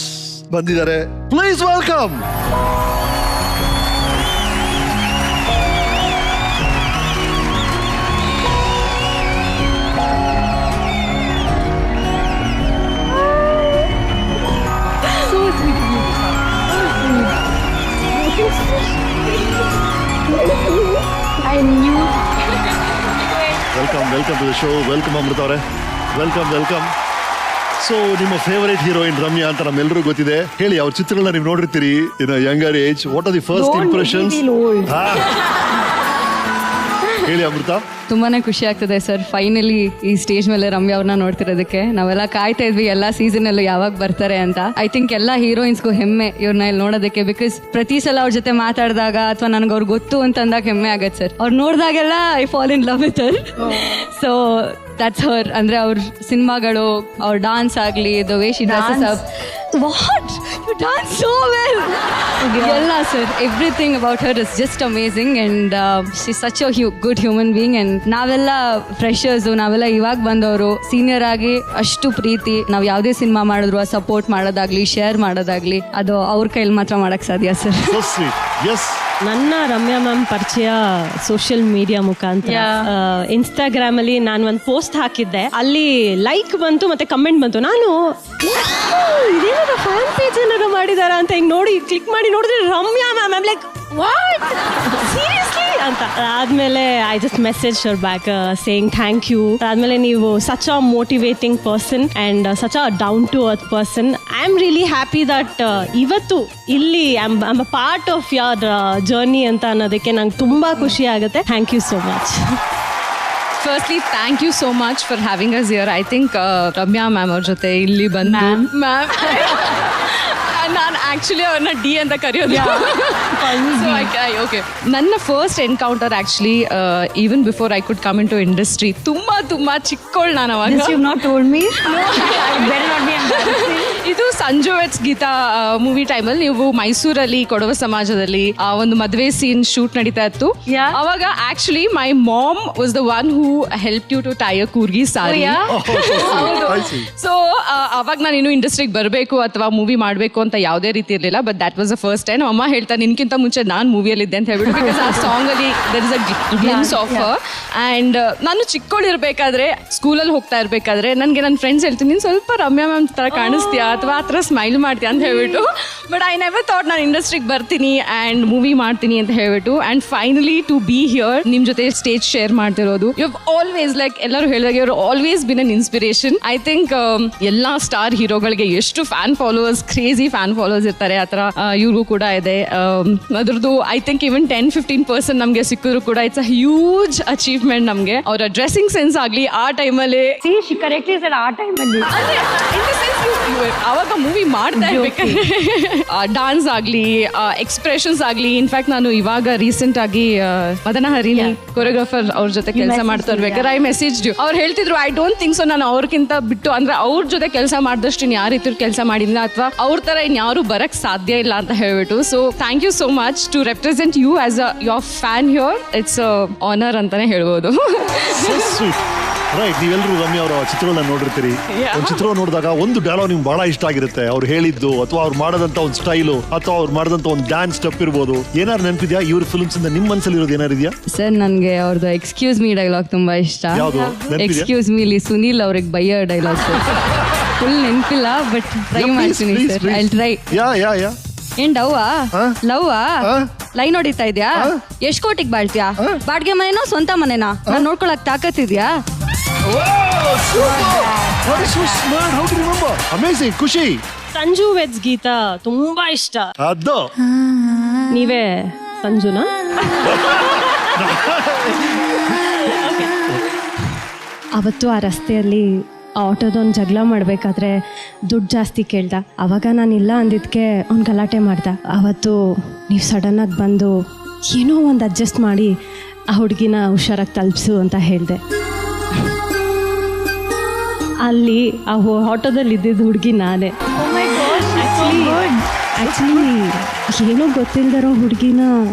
ಬಂದಿದ್ದಾರೆ. Please welcome. Welcome to the show. Welcome Amrutha ಅವರೇ, ವೆಲ್ಕಮ್. ಸೊ ನಿಮ್ಮ ಫೇವರೇಟ್ ಹೀರೋಯಿನ್ ರಮ್ಯಾ ಅಂತ ನಮ್ಮೆಲ್ಲರೂ ಗೊತ್ತಿದೆ. ಹೇಳಿ, ಅವ್ರ ಚಿತ್ರಗಳನ್ನ ನೀವು ನೋಡಿರ್ತೀರಿ in younger age. What are the first impressions? ಹೇಳಿ ಅಮೃತ. ತುಂಬಾನೇ ಖುಷಿ ಆಗ್ತದೆ ಸರ್, ಫೈನಲಿ ಈ ಸ್ಟೇಜ್ ಮೇಲೆ ರಮ್ಯಾ ಅವ್ರನ್ನ ನೋಡ್ತಿರೋದಕ್ಕೆ. ನಾವೆಲ್ಲ ಕಾಯ್ತಾ ಇದ್ವಿ ಎಲ್ಲ ಸೀಸನ್ ಅಲ್ಲೂ ಯಾವಾಗ ಬರ್ತಾರೆ ಅಂತ. ಐ ಥಿಂಕ್ ಎಲ್ಲ ಹೀರೋಯಿನ್ಸ್ಗೂ ಹೆಮ್ಮೆ ಇವ್ರನ್ನ ಇಲ್ಲಿ ನೋಡೋದಕ್ಕೆ. ಬಿಕಾಸ್ ಪ್ರತಿ ಸಲ ಅವ್ರ ಜೊತೆ ಮಾತಾಡಿದಾಗ ಅಥವಾ ನನಗೆ ಅವ್ರು ಗೊತ್ತು ಅಂತ ಅಂದಾಗ ಹೆಮ್ಮೆ ಆಗತ್ತೆ ಸರ್. ಅವ್ರು ನೋಡಿದಾಗೆಲ್ಲ I fall in love with her. So that's her. ಅಂದ್ರೆ ಅವ್ರ ಸಿನಿಮಾಗಳು, ಅವ್ರ ಡಾನ್ಸ್ ಆಗಲಿ, the way she dresses up. What you dance so well. ಎಲ್ಲ sir, everything about her is just amazing and she such a good human being. And ನಾವೆಲ್ಲ freshers, ನಾವೆಲ್ಲ ಇವಾಗ ಬಂದವರು. ಸೀನಿಯರ್ ಆಗಿ ಅಷ್ಟು ಪ್ರೀತಿ, ನಾವು ಯಾವುದೇ ಸಿನಿಮಾ ಮಾಡಿದ್ರು ಸಪೋರ್ಟ್ ಮಾಡೋದಾಗ್ಲಿ, ಶೇರ್ ಮಾಡೋದಾಗ್ಲಿ, ಅದು ಅವ್ರ ಕೈಲಿ ಮಾತ್ರ ಮಾಡಕ್ ಸಾಧ್ಯ ಸರ್. ನನ್ನ ರಮ್ಯಾ ಮ್ಯಾಮ್ ಪರಿಚಯ ಸೋಷಿಯಲ್ ಮೀಡಿಯಾ ಮುಖಾಂತರ. ಇನ್ಸ್ಟಾಗ್ರಾಮ್ ಅಲ್ಲಿ ನಾನು ಒಂದು ಪೋಸ್ಟ್ ಹಾಕಿದ್ದೆ, ಅಲ್ಲಿ ಲೈಕ್ ಬಂತು ಮತ್ತೆ ಕಮೆಂಟ್ ಬಂತು. ನಾನು ಇದೇನಾದ್ರು ಫ್ಯಾನ್ ಪೇಜ್ ಏನಾದ್ರು ಮಾಡಿದಾರ ಅಂತ ಹಿಂಗ್ ನೋಡಿ ಕ್ಲಿಕ್ ಮಾಡಿ ನೋಡಿದ್ರೆ Ramya ma'am. I like what, seriously ಅಂತ. ಆದ್ಮೇಲೆ ಐ ಜಸ್ಟ್ ಮೆಸೇಜ್ ಅವರ್ ಬ್ಯಾಕ್ ಸೇಯಿಂಗ್ ಥ್ಯಾಂಕ್ ಯು. ಆದ್ಮೇಲೆ ನೀವು such a motivating person and such a down to earth person. I am really happy that ಇವತ್ತು ಇಲ್ಲಿ I am a part of your journey ಅಂತ ಅನ್ನೋದಕ್ಕೆ ನಂಗೆ ತುಂಬಾ ಖುಷಿ ಆಗುತ್ತೆ. Thank you so much. Firstly thank you so much for having us here. I think Ramya ma'am ಅವ್ರ ಜೊತೆ ಇಲ್ಲಿ ಬಂದು ಮ್ಯಾಮ್ ನಾನು ಆ್ಯಕ್ಚುಲಿ ಅವ್ರನ್ನ ಡಿ ಅಂತ ಕರೆಯೋದು. ಓಕೆ, ನನ್ನ first encounter actually even before I could come into industry. ತುಂಬ ಚಿಕ್ಕವಳು ನಾನು ಅವಾಗ. ಇದು ಸಂಜು ವೆಟ್ಸ್ ಗೀತಾ ಮೂವಿ ಟೈಮಲ್ಲಿ ನೀವು ಮೈಸೂರಲ್ಲಿ ಕೊಡವ ಸಮಾಜದಲ್ಲಿ ಒಂದು ಮದುವೆ ಸೀನ್ ಶೂಟ್ ನಡೀತಾ ಇತ್ತು. ಅವಾಗ actually my mom was the one who help you to tie a Coorgi sari. So ಅವಾಗ ನಾನು ಇನ್ನು ಇಂಡಸ್ಟ್ರಿಗೆ ಬರಬೇಕು ಅಥವಾ ಮೂವಿ ಮಾಡಬೇಕು ಅಂತ ಯಾವುದೇ ರೀತಿ ಇರಲಿಲ್ಲ. But that was the first time. ಅಮ್ಮ ಹೇಳ್ತಾ ನಿನ್ಕಿಂತ ಮುಂಚೆ ನಾನು ಮೂವಿಯಲ್ಲಿದ್ದೆ ಅಂತ ಹೇಳ್ಬಿಟ್ಟು. ಬಿಕಾಸ್ ಆ ಸಾಂಗ್ ಅಲ್ಲಿ there is a glimpse of her. And ನಾನು ಚಿಕ್ಕವಳಿರ್ಬೇಕಾದ್ರೆ ಸ್ಕೂಲಲ್ಲಿ ಹೋಗ್ತಾ ಇರಬೇಕಾದ್ರೆ ನನಗೆ ನನ್ನ ಫ್ರೆಂಡ್ಸ್ ಹೇಳ್ತೀನಿ, ನೀನು ಸ್ವಲ್ಪ ರಮ್ಯಾ ಮ್ಯಾಮ್ ಥರ ಕಾಣಿಸ್ತೀಯಾ ಅಥವಾ ಆ ಥರ ಸ್ಮೈಲ್ ಮಾಡ್ತೀಯಾ ಅಂತ ಹೇಳ್ಬಿಟ್ಟು. ಬಟ್ ಐ ನೆವರ್ ಥಾಟ್ ನಾನು ಇಂಡಸ್ಟ್ರಿಗೆ ಬರ್ತೀನಿ ಆ್ಯಂಡ್ ಮೂವಿ ಮಾಡ್ತೀನಿ ಅಂತ ಹೇಳ್ಬಿಟ್ಟು. And finally to be here, ನಿಮ್ಮ ಜೊತೆ ಸ್ಟೇಜ್ ಶೇರ್ ಮಾಡ್ತಿರೋದು. ಯು ಹ್ಯಾವ್ ಆಲ್ವೇಸ್, ಲೈಕ್ ಎಲ್ಲರೂ ಹೇಳಿದಾಗ, you have always been an inspiration. I think ಎಲ್ಲ ಸ್ಟಾರ್ ಹೀರೋಗಳಿಗೆ ಎಷ್ಟು fan followers, crazy fan followers ಇರ್ತಾರೆ, ಆ ಥರ ಇವ್ರಿಗೂ ಕೂಡ ಇದೆ. ಅದ್ರದ್ದು ಐ ಥಿಂಕ್ ಈವನ್ 10-15% ನಮಗೆ ಸಿಕ್ಕಿದ್ರು ಕೂಡ ಇಟ್ಸ್ ಅ ಹ್ಯೂಜ್ ಅಚೀವ್ಮೆಂಟ್ ನಮಗೆ. ಅವರ ಡ್ರೆಸ್ಸಿಂಗ್ ಸೆನ್ಸ್ ಆಗಲಿ ಆ ಟೈಮಲ್ಲಿ ಅವಾಗ ಮೂವಿ ಮಾಡ್ತಾ ಇರ್ಬೇಕಾದ್ರೆ ಡಾನ್ಸ್ ಆಗಲಿ, ಎಕ್ಸ್ಪ್ರೆಷನ್ಸ್ ಆಗಲಿ. ಇನ್ಫ್ಯಾಕ್ಟ್ ನಾನು ಇವಾಗ ರೀಸೆಂಟ್ ಆಗಿ ಮದನ ಹರಿಣಿ ಕೊರಿಯೋಗ್ರಾಫರ್ ಅವ್ರ ಜೊತೆ ಕೆಲಸ ಮಾಡ್ತಾ ಇರ್ಬೇಕಾದ್ರೆ ಐ ಮೆಸೇಜ್ ಅವ್ರು ಹೇಳ್ತಿದ್ರು, ಐ ಡೋಂಟ್ ಥಿಂಕ್ ಸೊ ನಾನು ಅವ್ರಿಗಿಂತ ಬಿಟ್ಟು, ಅಂದ್ರೆ ಅವ್ರ ಜೊತೆ ಕೆಲಸ ಮಾಡಿದಷ್ಟು ಇನ್ನು ಯಾವ ರೀತಿ ಕೆಲಸ ಮಾಡಿಲ್ಲ ಅಥವಾ ಅವ್ರ ತರ ಇನ್ಯಾರು ಬರಕ್ ಸಾಧ್ಯ ಇಲ್ಲ ಅಂತ ಹೇಳ್ಬಿಟ್ಟು. So thank you so much to represent you as a your fan here. It's honour ಅಂತಾನೆ ಹೇಳ್ಬೋದು. ರೈಟ್, ನೀವೆಲ್ಲರೂ ರಮ್ಯಾ ಅವರ ಚಿತ್ರಗಳನ್ನ ನೋಡಿರ್ತೀರಿ. ಒಂದು ಚಿತ್ರ ನೋಡಿದಾಗ ಒಂದು ಡೈಲಾಗ್ ನಿಮ್ಗೆ ಬಹಳ ಇಷ್ಟ ಆಗಿರುತ್ತೆ, ಅವ್ರು ಹೇಳಿದ್ದು ಅಥವಾ ಅವ್ರು ಮಾಡೋದಂತ ಒಂದು ಸ್ಟೈಲು ಅಥವಾ ಅವ್ರು ಮಾಡೋದಂತ ಒಂದು ಡ್ಯಾನ್ಸ್ ಸ್ಟೆಪ್ ಇರ್ಬೋದು. ಏನಾರು ನೆನಪಿದ್ಯಾ ಇವ್ರ ಫಿಲ್ಮ್ಸ್ ಇಂದ ನಿಮ್ಮ ಮನಸ್ಸಲ್ಲಿ ಇರೋದು ಏನಾರು ಇದೆಯಾ? ಸರ್, ನನಗೆ ಅವ್ರದ್ದು ಎಕ್ಸ್ಕ್ಯೂಸ್ ಮೀ ಡೈಲಾಗ್ ತುಂಬಾ ಇಷ್ಟ. ಎಕ್ಸ್ಕ್ಯೂಸ್ ಮೀ ಇಲ್ಲಿ ಸುನೀಲ್ ಅವ್ರಿಗೆ ಬೈಯೋ ಡೈಲಾಗ್ ಸರ್. ಫುಲ್ ನೆನಪಿಲ್ಲ, ಬಟ್ ಟ್ರೈ ಮಾಡ್ತೀನಿ ಸರ್. I try. ಏನ್ ಡವ್ವಾ ಲವ್ವಾ ಲೈನ್ ಹೊಡಿತಾ ಇದ್ಯಾ? ಎಷ್ಟ್ ಕೋಟಿಗೆ ಬಾಳ್ತೀಯಾ? ಬಾಡ್ಗೆ ಮನೆನೋ ಸ್ವಂತ ಮನೆನಾ? ನಾನು ನೋಡ್ಕೊಳಕ್ ತಾಕತ್ತಿದ್ಯಾ? ಖುಷಿ. ಸಂಜು ವೆಟ್ಸ್ ಗೀತಾ ತುಂಬಾ ಇಷ್ಟ. ಅದು ನೀವೇ ಸಂಜುನಾ? ಅವತ್ತು ಆ ರಸ್ತೆಯಲ್ಲಿ ಆಟೋದೊಂದು ಜಗಳ ಮಾಡಬೇಕಾದ್ರೆ ದುಡ್ಡು ಜಾಸ್ತಿ ಕೇಳ್ದ. ಆವಾಗ ನಾನು ಇಲ್ಲ ಅಂದಿದ್ದಕ್ಕೆ ಅವ್ನು ಗಲಾಟೆ ಮಾಡ್ದ. ಅವತ್ತು ನೀವು ಸಡನ್ನಾಗಿ ಬಂದು ಏನೋ ಒಂದು ಅಡ್ಜಸ್ಟ್ ಮಾಡಿ ಆ ಹುಡುಗಿನ ಹುಷಾರಾಗಿ ತಲುಪಿಸು ಅಂತ ಹೇಳಿದೆ. ಅಲ್ಲಿ ಆ ಆಟೋದಲ್ಲಿ ಇದ್ದಿದ್ದು ಹುಡುಗಿ ನಾನೇ. ಆ್ಯಕ್ಚುಲಿ ಏನೋ ಗೊತ್ತಿಲ್ಲದಿರೋ ಹುಡುಗಿನ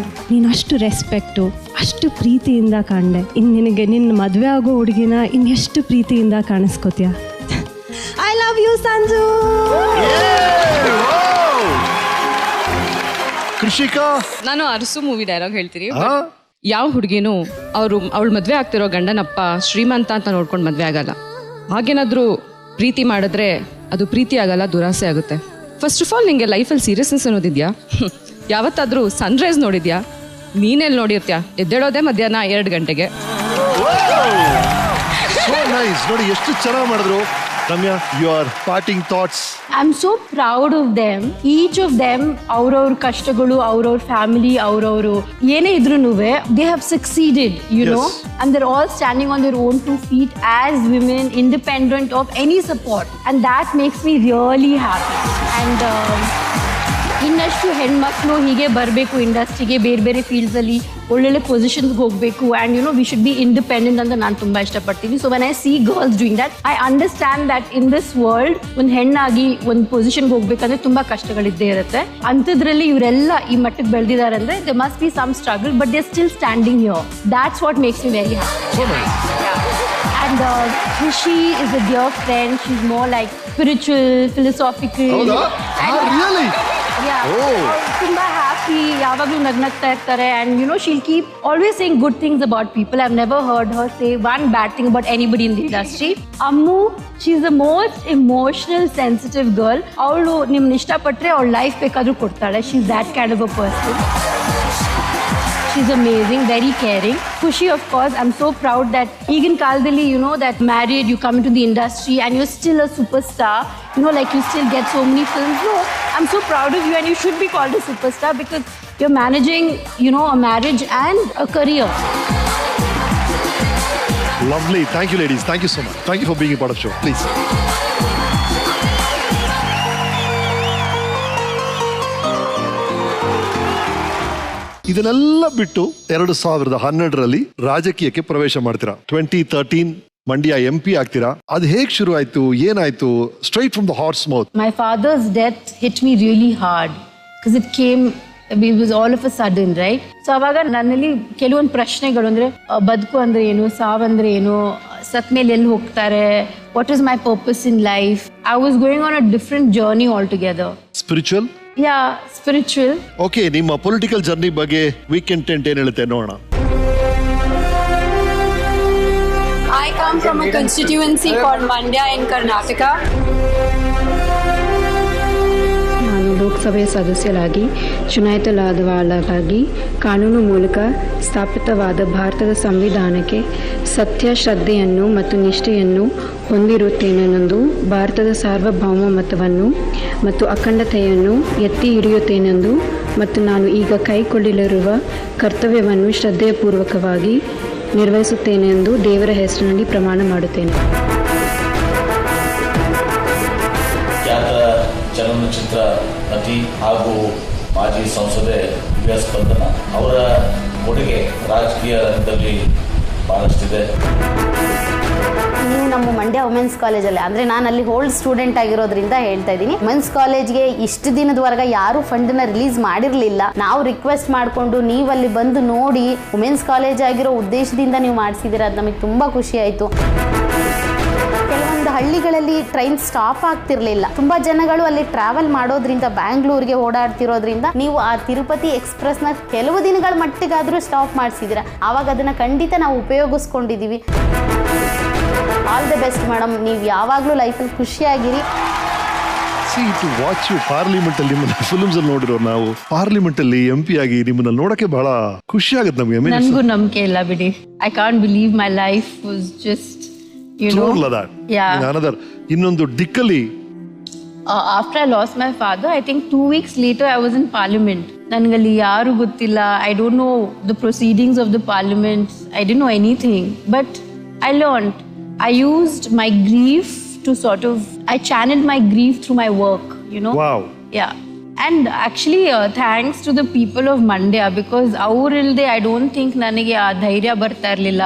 ನೀನು ಅಷ್ಟು ರೆಸ್ಪೆಕ್ಟು, ಅಷ್ಟು ಪ್ರೀತಿಯಿಂದ ಕಾಣ್ದೆ. ಇನ್ನು ನಿನಗೆ ನಿನ್ನ ಮದುವೆ ಆಗೋ ಹುಡುಗಿನ ಇನ್ನೆಷ್ಟು ಪ್ರೀತಿಯಿಂದ ಕಾಣಿಸ್ಕೋತೀಯ. I love you Sanju. Krishika, ನಾನು ಅರಸು ಮೂವಿ ಡೈಲಾಗ್ ಹೇಳ್ತೀನಿ. ಯಾವ ಹುಡುಗಿನೂ ಅವಳು ಮದುವೆ ಆಗ್ತಿರೋ ಗಂಡನಪ್ಪ ಶ್ರೀಮಂತ ಅಂತ ನೋಡ್ಕೊಂಡು ಮದುವೆ ಆಗಲ್ಲ. ಹಾಗೇನಾದ್ರೂ ಪ್ರೀತಿ ಮಾಡಿದ್ರೆ ಅದು ಪ್ರೀತಿ ಆಗಲ್ಲ, ದುರಾಸೆ ಆಗುತ್ತೆ. ಫಸ್ಟ್ ಆಫ್ ಆಲ್ ನಿಂಗೆ ಲೈಫಲ್ಲಿ ಸೀರಿಯಸ್ನೆಸ್ ಅನ್ನೋದಿದ್ಯಾ? ಯಾವತ್ತಾದ್ರೂ ಸನ್ರೈಸ್ ನೋಡಿದ್ಯಾ? ನೀನೆಲ್ಲಿ ನೋಡಿರ್ತೀಯ, ಎದ್ದೇಳೋದೇ ಮಧ್ಯಾಹ್ನ 2 ಗಂಟೆಗೆ. ನೋಡಿ ಎಷ್ಟು ಚೆನ್ನಾಗಿ ಮಾಡಿದ್ರು. Ramya, your parting thoughts. I'm so proud of them. Each of them, our kashtaಗಳು, our family, our ಏನೇ ಇದ್ರೂನುವೆ, they have succeeded, you know, and they're all standing on their own 2 feet as women, independent of any support, and that makes me really happy. And ಇನ್ನಷ್ಟು ಹೆಣ್ಮಕ್ಳು ಹೀಗೆ ಬರಬೇಕು ಇಂಡಸ್ಟ್ರಿಗೆ, ಬೇರೆ ಬೇರೆ ಫೀಲ್ಡ್ಸಲ್ಲಿ ಒಳ್ಳೊಳ್ಳೆ ಪೊಸಿಷನ್ಸ್ಗೆ ಹೋಗಬೇಕು. And you know we should be independent ಅಂತ ನಾನು ತುಂಬ ಇಷ್ಟಪಡ್ತೀನಿ. So when I see girls doing that, I understand that in this world ಒಂದು ಹೆಣ್ಣಾಗಿ ಒಂದು ಪೊಸಿಷನ್ಗೆ ಹೋಗ್ಬೇಕಂದ್ರೆ ತುಂಬ ಕಷ್ಟಗಳಿದ್ದೇ ಇರುತ್ತೆ. ಅಂಥದ್ರಲ್ಲಿ ಇವರೆಲ್ಲ ಈ ಮಟ್ಟಕ್ಕೆ ಬೆಳೆದಿದ್ದಾರೆ ಅಂದರೆ they must be some struggle, but they still standing here. That's what makes me very happy. And Rishi is a dear friend. She's more like spiritual, philosophical. Oh, really? Yeah. Tumba happy. Yavaglu nagnagta irtare, and you know she'll keep always saying good things about people. I've never heard her say one bad thing about anybody in the industry. Ammu, she's the most emotional, sensitive girl. Avಳು ನಿಮ್ಮನ್ನ ಇಷ್ಟಪಟ್ಟರೆ ಅವಳ life ಬೇಕಾದ್ರೂ ಕೊಡ್ತಾಳೆ. She's that kind of a person. She's amazing, very caring. Khushi, of course, I'm so proud that Egan Kaldali, you know, that married, you come into the industry and you're still a superstar. You know, like you still get so many films. No, I'm so proud of you, and you should be called a superstar because you're managing, you know, a marriage and a career. Lovely. Thank you, ladies. Thank you so much. Thank you for being a part of the show. Please. ಇದನ್ನೆಲ್ಲ ಬಿಟ್ಟು 2012ರಲ್ಲಿ ರಾಜಕೀಯಕ್ಕೆ ಪ್ರವೇಶ ಮಾಡ್ತೀರಾ. 2013 Mandya MP ಆಗ್ತೀರಾ. ಅದು ಹೇಗೆ ಶುರು ಆಯ್ತು, ಏನಾಯ್ತು? Straight from the horse mouth. My father's death hit me really hard because it was all of a sudden, right? So ಅವಾಗ ನನ್ನಲ್ಲಿ ಕೆಲವೊಂದು ಪ್ರಶ್ನೆಗಳು, ಅಂದ್ರೆ ಬದುಕು ಅಂದ್ರೆ ಏನು, ಸಾವಂದ್ರೆ ಏನು, ಸತ್ ಮೇಲೆ ಎಲ್ಲಿ ಹೋಗ್ತಾರೆ, what is my purpose in life? I was going on a different journey altogether. Spiritual? Yeah, spiritual. Okay, ನಿಮ್ಮ ಪೊಲಿಟಿಕಲ್ ಜರ್ನಿ ಬಗ್ಗೆ ವೀಕೆಂಡ್ ಟೆಂಟ್ ಏನ್ ಹೇಳುತ್ತೆ ನೋಡೋಣ. I come from a constituency called Mandya in Karnataka. ನಾನು ಲೋಕಸಭೆ ಸದಸ್ಯರಾಗಿ ಚುನಾಯಿತರಾದವಳಾಗಿ ಕಾನೂನು ಮೂಲಕ ಸ್ಥಾಪಿತವಾದ ಭಾರತದ ಸಂವಿಧಾನಕ್ಕೆ ಸತ್ಯ, ಶ್ರದ್ಧೆಯನ್ನು ಮತ್ತು ನಿಷ್ಠೆಯನ್ನು ಹೊಂದಿರುತ್ತೇನೆಂದು, ಭಾರತದ ಸಾರ್ವಭೌಮತ್ವವನ್ನು ಮತ್ತು ಅಖಂಡತೆಯನ್ನು ಎತ್ತಿ ಹಿಡಿಯುತ್ತೇನೆಂದು ಮತ್ತು ನಾನು ಈಗ ಕೈಗೊಳ್ಳಲಿರುವ ಕರ್ತವ್ಯವನ್ನು ಶ್ರದ್ಧೆಪೂರ್ವಕವಾಗಿ ನಿರ್ವಹಿಸುತ್ತೇನೆಂದು ದೇವರ ಹೆಸರಿನಲ್ಲಿ ಪ್ರಮಾಣ ಮಾಡುತ್ತೇನೆ. ಖ್ಯಾತ ಚಲನಚಿತ್ರ ನಟಿ ಹಾಗೂ ಮಾಜಿ ಸಂಸದೆ ದಿವ್ಯಾ ಸ್ಪಂದನ ಅವರ ಕೊಡುಗೆ ರಾಜಕೀಯ ರಂಗದಲ್ಲಿ ಬಹಳಷ್ಟಿದೆ. ನೀವು ನಮ್ಮ ಮಂಡ್ಯ ವುಮೆನ್ಸ್ ಕಾಲೇಜಲ್ಲಿ, ಅಂದರೆ ನಾನು ಅಲ್ಲಿ ಹೋಲ್ಡ್ ಸ್ಟೂಡೆಂಟ್ ಆಗಿರೋದ್ರಿಂದ ಹೇಳ್ತಾ ಇದ್ದೀನಿ, ವುಮೆನ್ಸ್ ಕಾಲೇಜ್ಗೆ ಇಷ್ಟು ದಿನದವರೆಗೆ ಯಾರೂ ಫಂಡನ್ನ ರಿಲೀಸ್ ಮಾಡಿರಲಿಲ್ಲ. ನಾವು ರಿಕ್ವೆಸ್ಟ್ ಮಾಡಿಕೊಂಡು ನೀವು ಅಲ್ಲಿ ಬಂದು ನೋಡಿ ವುಮೆನ್ಸ್ ಕಾಲೇಜ್ ಆಗಿರೋ ಉದ್ದೇಶದಿಂದ ನೀವು ಮಾಡಿಸಿದ್ದೀರ. ಅದು ನಮಗೆ ತುಂಬ ಖುಷಿ ಆಯಿತು. ಕೆಲವೊಂದು ಹಳ್ಳಿಗಳಲ್ಲಿ ಟ್ರೈನ್ ಸ್ಟಾಪ್ ಆಗ್ತಿರ್ಲಿಲ್ಲ. ತುಂಬ ಜನಗಳು ಅಲ್ಲಿ ಟ್ರಾವೆಲ್ ಮಾಡೋದ್ರಿಂದ, ಬ್ಯಾಂಗ್ಳೂರ್ಗೆ ಓಡಾಡ್ತಿರೋದ್ರಿಂದ ನೀವು ಆ ತಿರುಪತಿ ಎಕ್ಸ್ಪ್ರೆಸ್ನ ಕೆಲವು ದಿನಗಳ ಮಟ್ಟಿಗಾದರೂ ಸ್ಟಾಪ್ ಮಾಡಿಸಿದ್ದೀರ. ಆವಾಗ ಅದನ್ನು ಖಂಡಿತ ನಾವು ಉಪಯೋಗಿಸ್ಕೊಂಡಿದ್ದೀವಿ. All the best madam. ನೀವು ಯಾವಾಗಲೂ ಲೈಫಲ್ಲಿ ಖುಷಿಯಾಗಿರಿ. ಟು ವಾಚ್ ಯು ಪಾರ್ಲಿಮೆಂಟ್ ಅಲ್ಲಿ ನಿಮ್ಮನ್ನ ಫಿಲ್ಮ್ಸ್ ಅಲ್ಲಿ ನೋಡಿರೋ ನಾವು, ಪಾರ್ಲಿಮೆಂಟ್ ಅಲ್ಲಿ MP ಆಗಿ ನಿಮ್ಮನ್ನ ನೋಡಕ್ಕೆ ಬಹಳ ಖುಷಿ ಆಗುತ್ತೆ ನಮಗೆ. ನನಗೂ ನಂಬಿಕೆ ಇಲ್ಲ ಬಿಡಿ. I can't believe my life was just ಇನ್ನೊಂದು ದಿಕ್ಕಲ್ಲಿ. After I lost my father, I think 2 weeks later I was in parliament. ನನಗಲ್ಲಿ ಯಾರು ಗೊತ್ತಿಲ್ಲ. I don't know the proceedings of the parliament. I didn't know anything, but I learned. I used my grief to I channeled my grief through my work, you know. Wow. Yeah. And actually, thanks to the people of Mandya, because ಅವ್ರಿಲ್ದೆ I don't think ನನಗೆ ಆ ಧೈರ್ಯ ಬರ್ತಾ ಇರಲಿಲ್ಲ.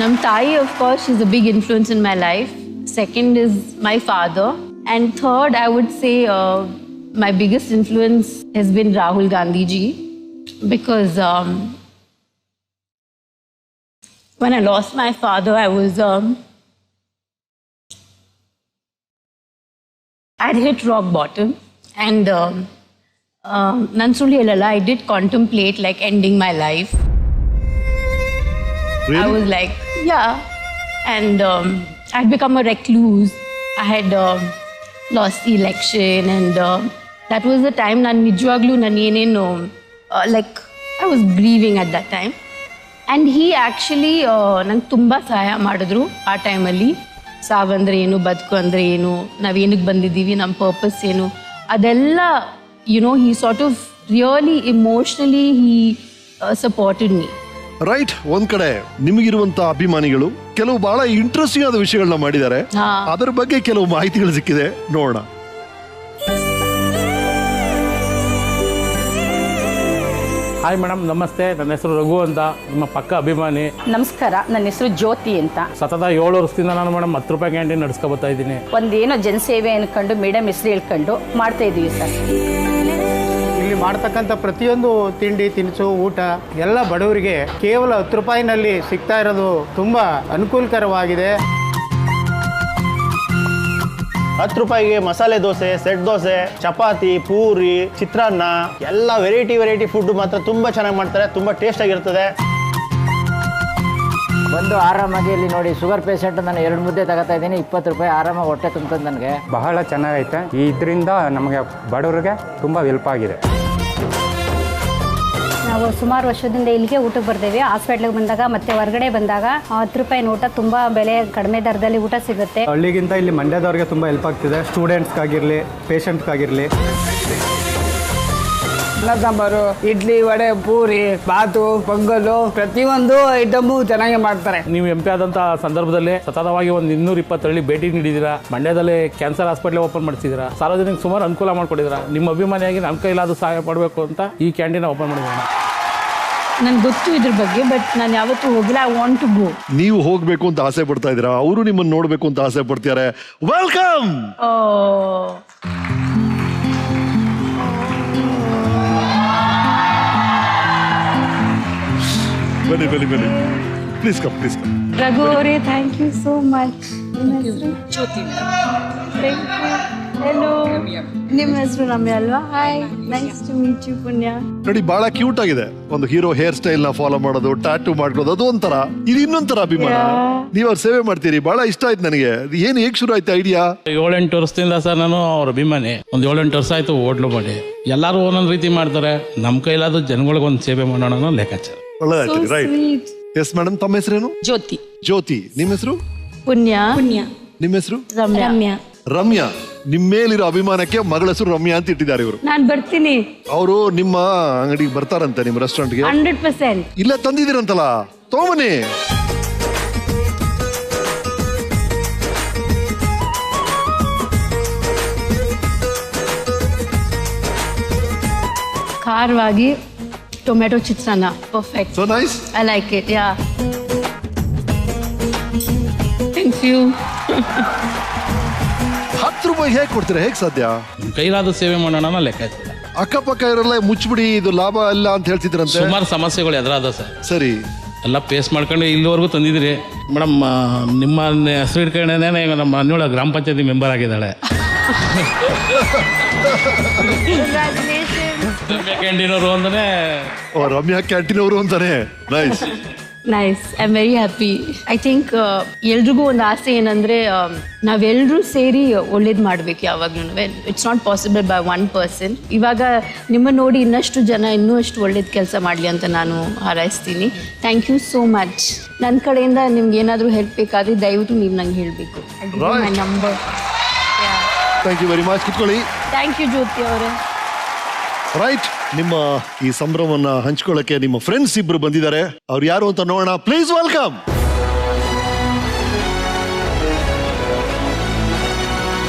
ನಮ್ಮ ತಾಯಿ, of course, she's a big influence in my life. Second is my father. And third, I would say my biggest influence has been Rahul Gandhi ji, because when I lost my father, I was I'd hit rock bottom, and nan sulli helala, I did contemplate like ending my life. Really? I was like, yeah, and I'd become a recluse. I had lost the election, and that was the time ನಾನು ನಿಜವಾಗ್ಲೂ ನಾನು ಏನೇನು like I was grieving at that time. And he actually ನಂಗೆ ತುಂಬ ಸಹಾಯ ಮಾಡಿದ್ರು ಆ ಟೈಮಲ್ಲಿ. ಸಾವಂದರೆ ಏನು, ಬದುಕು ಅಂದರೆ ಏನು, ನಾವೇನಕ್ಕೆ ಬಂದಿದ್ದೀವಿ, ನಮ್ಮ ಪರ್ಪಸ್ ಏನು, ಅದೆಲ್ಲ he sort of really emotionally he supported me. Right, ಒಂದ್ ಕಡೆ ನಿಮಗಿರುವಂತ ಅಭಿಮಾನಿಗಳು ಕೆಲವು ಬಹಳ ಇಂಟ್ರೆಸ್ಟಿಂಗ್ ಆದ ವಿಷಯಗಳನ್ನ ಮಾಡಿದ್ದಾರೆ. ಅದರ ಬಗ್ಗೆ ಕೆಲವು ಮಾಹಿತಿಗಳು ಸಿಕ್ಕಿದೆ, ನೋಡೋಣ. ಹಾಯ್ ಮೇಡಮ್, ನಮಸ್ತೆ. ನನ್ನ ಹೆಸರು ರಘು ಅಂತ, ನಿಮ್ಮ ಪಕ್ಕ ಅಭಿಮಾನಿ. ನಮಸ್ಕಾರ, ನನ್ನ ಹೆಸರು ಜ್ಯೋತಿ ಅಂತ. ಸತತ 7 ವರ್ಷದಿಂದ ನಾನು ಮೇಡಮ್ 10 ರೂಪಾಯಿ ಕ್ಯಾಂಟೀನ್ ನಡೆಸ್ಕೊ ಬರ್ತಾ ಇದ್ದೀನಿ. ಒಂದೇನೋ ಜನಸೇವೆ ಅನ್ಕೊಂಡು ಮೇಡಮ್ ಹೆಸರು ಹೇಳ್ಕೊಂಡು ಮಾಡ್ತಾ ಇದೀವಿ ಸರ್. ಇಲ್ಲಿ ಮಾಡ್ತಕ್ಕಂಥ ಪ್ರತಿಯೊಂದು ತಿಂಡಿ ತಿನಿಸು ಊಟ ಎಲ್ಲ ಬಡವರಿಗೆ ಕೇವಲ 10 ರೂಪಾಯಿನಲ್ಲಿ ಸಿಗ್ತಾ ಇರೋದು ತುಂಬಾ ಅನುಕೂಲಕರವಾಗಿದೆ. 10 ರೂಪಾಯಿಗೆ ಮಸಾಲೆ ದೋಸೆ, ಸೆಟ್ ದೋಸೆ, ಚಪಾತಿ, ಪೂರಿ, ಚಿತ್ರಾನ್ನ ಎಲ್ಲ ವೆರೈಟಿ ಫುಡ್ ಮಾತ್ರ ತುಂಬ ಚೆನ್ನಾಗಿ ಮಾಡ್ತಾರೆ. ತುಂಬ ಟೇಸ್ಟ್ ಆಗಿರ್ತದೆ. ಬಂದು ಆರಾಮಾಗಿ ಇಲ್ಲಿ ನೋಡಿ, ಶುಗರ್ ಪೇಷಂಟ್ ನಾನು 2 ಮುದ್ದೆ ತಗೋತಾ ಇದ್ದೀನಿ. 20 ರೂಪಾಯಿ ಆರಾಮಾಗಿ ಹೊಟ್ಟೆ ತುಂಬ್ತದೆ ನನಗೆ. ಬಹಳ ಚೆನ್ನಾಗೈತೆ. ಇದರಿಂದ ನಮಗೆ ಬಡವರಿಗೆ ತುಂಬ ಹೆಲ್ಪ್ ಆಗಿದೆ. ನಾವು ಸುಮಾರು ವರ್ಷದಿಂದ ಇಲ್ಲಿಗೆ ಊಟಕ್ಕೆ ಬರ್ತೀವಿ. ಹಾಸ್ಪಿಟ್ಲಿಗೆ ಬಂದಾಗ ಮತ್ತೆ ಹೊರಗಡೆ ಬಂದಾಗ 10 ರೂಪಾಯಿ ಊಟ ತುಂಬ ಬೆಲೆ ಕಡಿಮೆ ದರದಲ್ಲಿ ಊಟ ಸಿಗುತ್ತೆ. ಹಳ್ಳಿಗಿಂತ ಇಲ್ಲಿ ಮಂಡ್ಯದವ್ರಿಗೆ ತುಂಬ ಹೆಲ್ಪ್ ಆಗ್ತಿದೆ. ಸ್ಟೂಡೆಂಟ್ಸ್ಗಾಗಿರಲಿ, ಪೇಷಂಟ್ಗಾಗಿರಲಿ. ಅನ್ನ ಸಾಂಬಾರು, ಇಡ್ಲಿ, ವಡೆ, ಪೂರಿ, ಬಾತು, ಪೊಂಗಲು ಪ್ರತಿಯೊಂದು ಐಟಮು ಚೆನ್ನಾಗಿ ಮಾಡ್ತಾರೆ. ನೀವು MP ಆದಂಥ ಸಂದರ್ಭದಲ್ಲಿ ಸತತವಾಗಿ ಒಂದು 220 ಹಳ್ಳಿ ಭೇಟಿ ನೀಡಿದ್ದೀರಾ. ಮಂಡ್ಯದಲ್ಲಿ ಕ್ಯಾನ್ಸರ್ ಹಾಸ್ಪಿಟಲ್ ಓಪನ್ ಮಾಡಿಸಿದ್ದೀರಾ. ಸಾರ್ವಜನಿಕ ಸುಮಾರು ಅನುಕೂಲ ಮಾಡ್ಕೊಟ್ಟಿದ್ದೀರಾ. ನಿಮ್ಮ ಅಭಿಮಾನಿಯಾಗಿ ನನ್ನ ಕೈಲಾದ ಸಹಾಯ ಮಾಡಬೇಕು ಅಂತ ಈ ಕ್ಯಾಂಟೀನ್ ಓಪನ್ ಮಾಡಿದ್ದೀರಾ. ನನ್ಗೆ ಗೊತ್ತು ಇದ್ರ ಬಗ್ಗೆ, ಬಟ್ ನಾನು ಯಾವತ್ತೂ ಹೋಗಿಲ್ಲ. I want to go. ನೀವು ಹೋಗ್ಬೇಕು ಅಂತ ಆಸೆ ಪಡ್ತಾ ಇದ್ದೀರಾ, ಅವರು ನಿಮ್ಮನ್ನು ನೋಡ್ಬೇಕು ಅಂತ ಆಸೆ ಪಡ್ತಿದ್ದಾರೆ. ವೆಲ್ಕಮ್. ಬನ್ನಿ ಪ್ಲೀಸ್ ಕಮ್. ರಘು ಅವರೇ, thank you so much. Jyothi. Hello, ನಿಮ್ಮ ಹೆಸರು ರಮ್ಯಾ ಅಲ್ವಾ? Hi, nice to meet you. ಪುಣ್ಯ ನೋಡಿ, ಬಹಳ ಕ್ಯೂಟ್ ಆಗಿದೆ. ಒಂದು ಹೀರೋ ಹೇರ್ ಸ್ಟೈಲ್ ನ ಫಾಲೋ ಮಾಡೋದು, ಟ್ಯಾಟೂ ಮಾಡ್ಕೊಳ್ಳೋದು, ಅದು ಒಂಥರ. ಇದು ಇನ್ನೊಂಥರ ಅಭಿಮಾನ. ನೀವು ಅವ್ರ ಸೇವೆ ಮಾಡ್ತೀರಿ, ಬಹಳ ಇಷ್ಟ ಆಯ್ತು ನನಗೆ. ಏನು ಹೇಗೆ ಶುರು ಆಯ್ತು ಐಡಿಯಾ? 7-8 ವರ್ಷದಿಂದ ಸರ್ ನಾನು ಅವ್ರ ಅಭಿಮಾನಿ. ಒಂದು 7-8 ವರ್ಷ ಆಯ್ತು ಹೋಟ್ಲು ಮಾಡಿ. ಎಲ್ಲರೂ ಒಂದೊಂದು ರೀತಿ ಮಾಡ್ತಾರೆ. ನಮ್ಮ ಕೈಲಾದ ಜನಗಳಿಗೆ ಒಂದು ಸೇವೆ ಮಾಡೋಣ ಅನ್ನೋ ಲೆಕ್ಕಾಚಾರ. ಒಳ್ಳೆದಾಯ್ತು. ರೈಟ್. ಎಸ್ ಮೇಡಮ್, ತಮ್ಮ ಹೆಸರೇನು? ಜ್ಯೋತಿ. ಜ್ಯೋತಿ. ನಿಮ್ಮ ಹೆಸರು? ಪುಣ್ಯ. ನಿಮ್ಮ ಹೆಸರು? ರಮ್ಯಾ. ರಮ್ಯಾ. ನಿಮ್ಮ ಮೇಲಿರೋ ಅಭಿಮಾನಕ್ಕೆ ಮಗಳ ಹೆಸರು ರಮ್ಯಾ ಅಂತ ಇಟ್ಟಿದ್ದಾರೆ ಇವರು. ನಾನು ಬರ್ತೀನಿ. ಅವರು ನಿಮ್ಮ ಅಂಗಡಿಗೆ ಬರ್ತಾರಂತೆ, ನಿಮ್ಮ ರೆಸ್ಟೋರೆಂಟ್ಗೆ. 100%. ಇಲ್ಲ ತಂದಿದ್ದೀರಂತಲ್ಲ, ತಗೊಂಬನ್ನಿ. ಖಾರವಾಗಿ ಟೊಮೆಟೊ ಚಿತ್ರಾನ್ನ, perfect. So nice. I like it. Yeah, thank you. 10 ರೂಪಾಯಿ ಹೇಗೆ ಕೊಡ್ತೀರಾ? ಹೇಗೆ ಸಾಧ್ಯ? ನಿಮ್ಮ ಕೈಲಾದ ಸೇವೆ ಮಾಡೋಣ ಅನ್ನೋ ಲೆಕ್ಕಾಚಾರ. ಅಕ್ಕಪಕ್ಕ ಇರೋಲ್ಲ ಮುಚ್ಚಿಬಿಡಿ, ಇದು ಲಾಭ ಇಲ್ಲ ಅಂತ ಹೇಳ್ತಿದ್ರಂತೆ. ಸುಮಾರು ಸಮಸ್ಯೆಗಳು ಎದುರಾದ ಸರ್. ಸರಿ, ಎಲ್ಲ ಫೇಸ್ ಮಾಡ್ಕೊಂಡು ಇಲ್ಲಿವರೆಗೂ ತಂದಿದ್ದೀರಿ. ಮೇಡಮ್, ನಿಮ್ಮ ಹೆಸರು ಹಿಡ್ಕೊಂಡೇನೆ ನಮ್ಮ ಅನ್ಯೋಳ ಗ್ರಾಮ ಪಂಚಾಯತಿ ಮೆಂಬರ್ ಆಗಿದ್ದಾಳೆ. ರಮ್ಯಾ ಕ್ಯಾಂಟೀನ್ ಅವರು ಅಂತಾನೆ. ರಮ್ಯಾ ಕ್ಯಾಂಟೀನ್ ಅವರು ಅಂತಾನೆ. Nice. Nice. I am very happy. I think ಎಲ್ರಿಗೂ ಒಂದು ಆಸೆ ಏನಂದರೆ, ನಾವೆಲ್ಲರೂ ಸೇರಿ ಒಳ್ಳೇದು ಮಾಡಬೇಕು ಯಾವಾಗಲೂ. It's not possible by one person. ಇವಾಗ ನಿಮ್ಮ ನೋಡಿ ಇನ್ನಷ್ಟು ಜನ ಇನ್ನೂ ಅಷ್ಟು ಒಳ್ಳೇದು ಕೆಲಸ ಮಾಡಲಿ ಅಂತ ನಾನು ಹಾರೈಸ್ತೀನಿ. Thank you so much. ನನ್ನ ಕಡೆಯಿಂದ ನಿಮ್ಗೆ ಏನಾದರೂ ಹೆಲ್ಪ್ ಬೇಕಾದರೆ ದಯವಿಟ್ಟು ನೀವು ನಂಗೆ ಹೇಳಬೇಕು. My number. Thank you very much. ಕಿತ್ಕೊಳ್ಳಿ. ಥ್ಯಾಂಕ್ ಯು ಜ್ಯೋತಿ ಅವರೇ. ರೈಟ್, ನಿಮ್ಮ ಈ ಸಂಭ್ರಮವನ್ನ ಹಂಚ್ಕೊಳ್ಳಕ್ಕೆ ನಿಮ್ಮ ಫ್ರೆಂಡ್ಸ್ ಇಬ್ರು ಬಂದಿದ್ದಾರೆ. ಅವ್ರು ಯಾರು ಅಂತ ನೋಡೋಣ. Please welcome.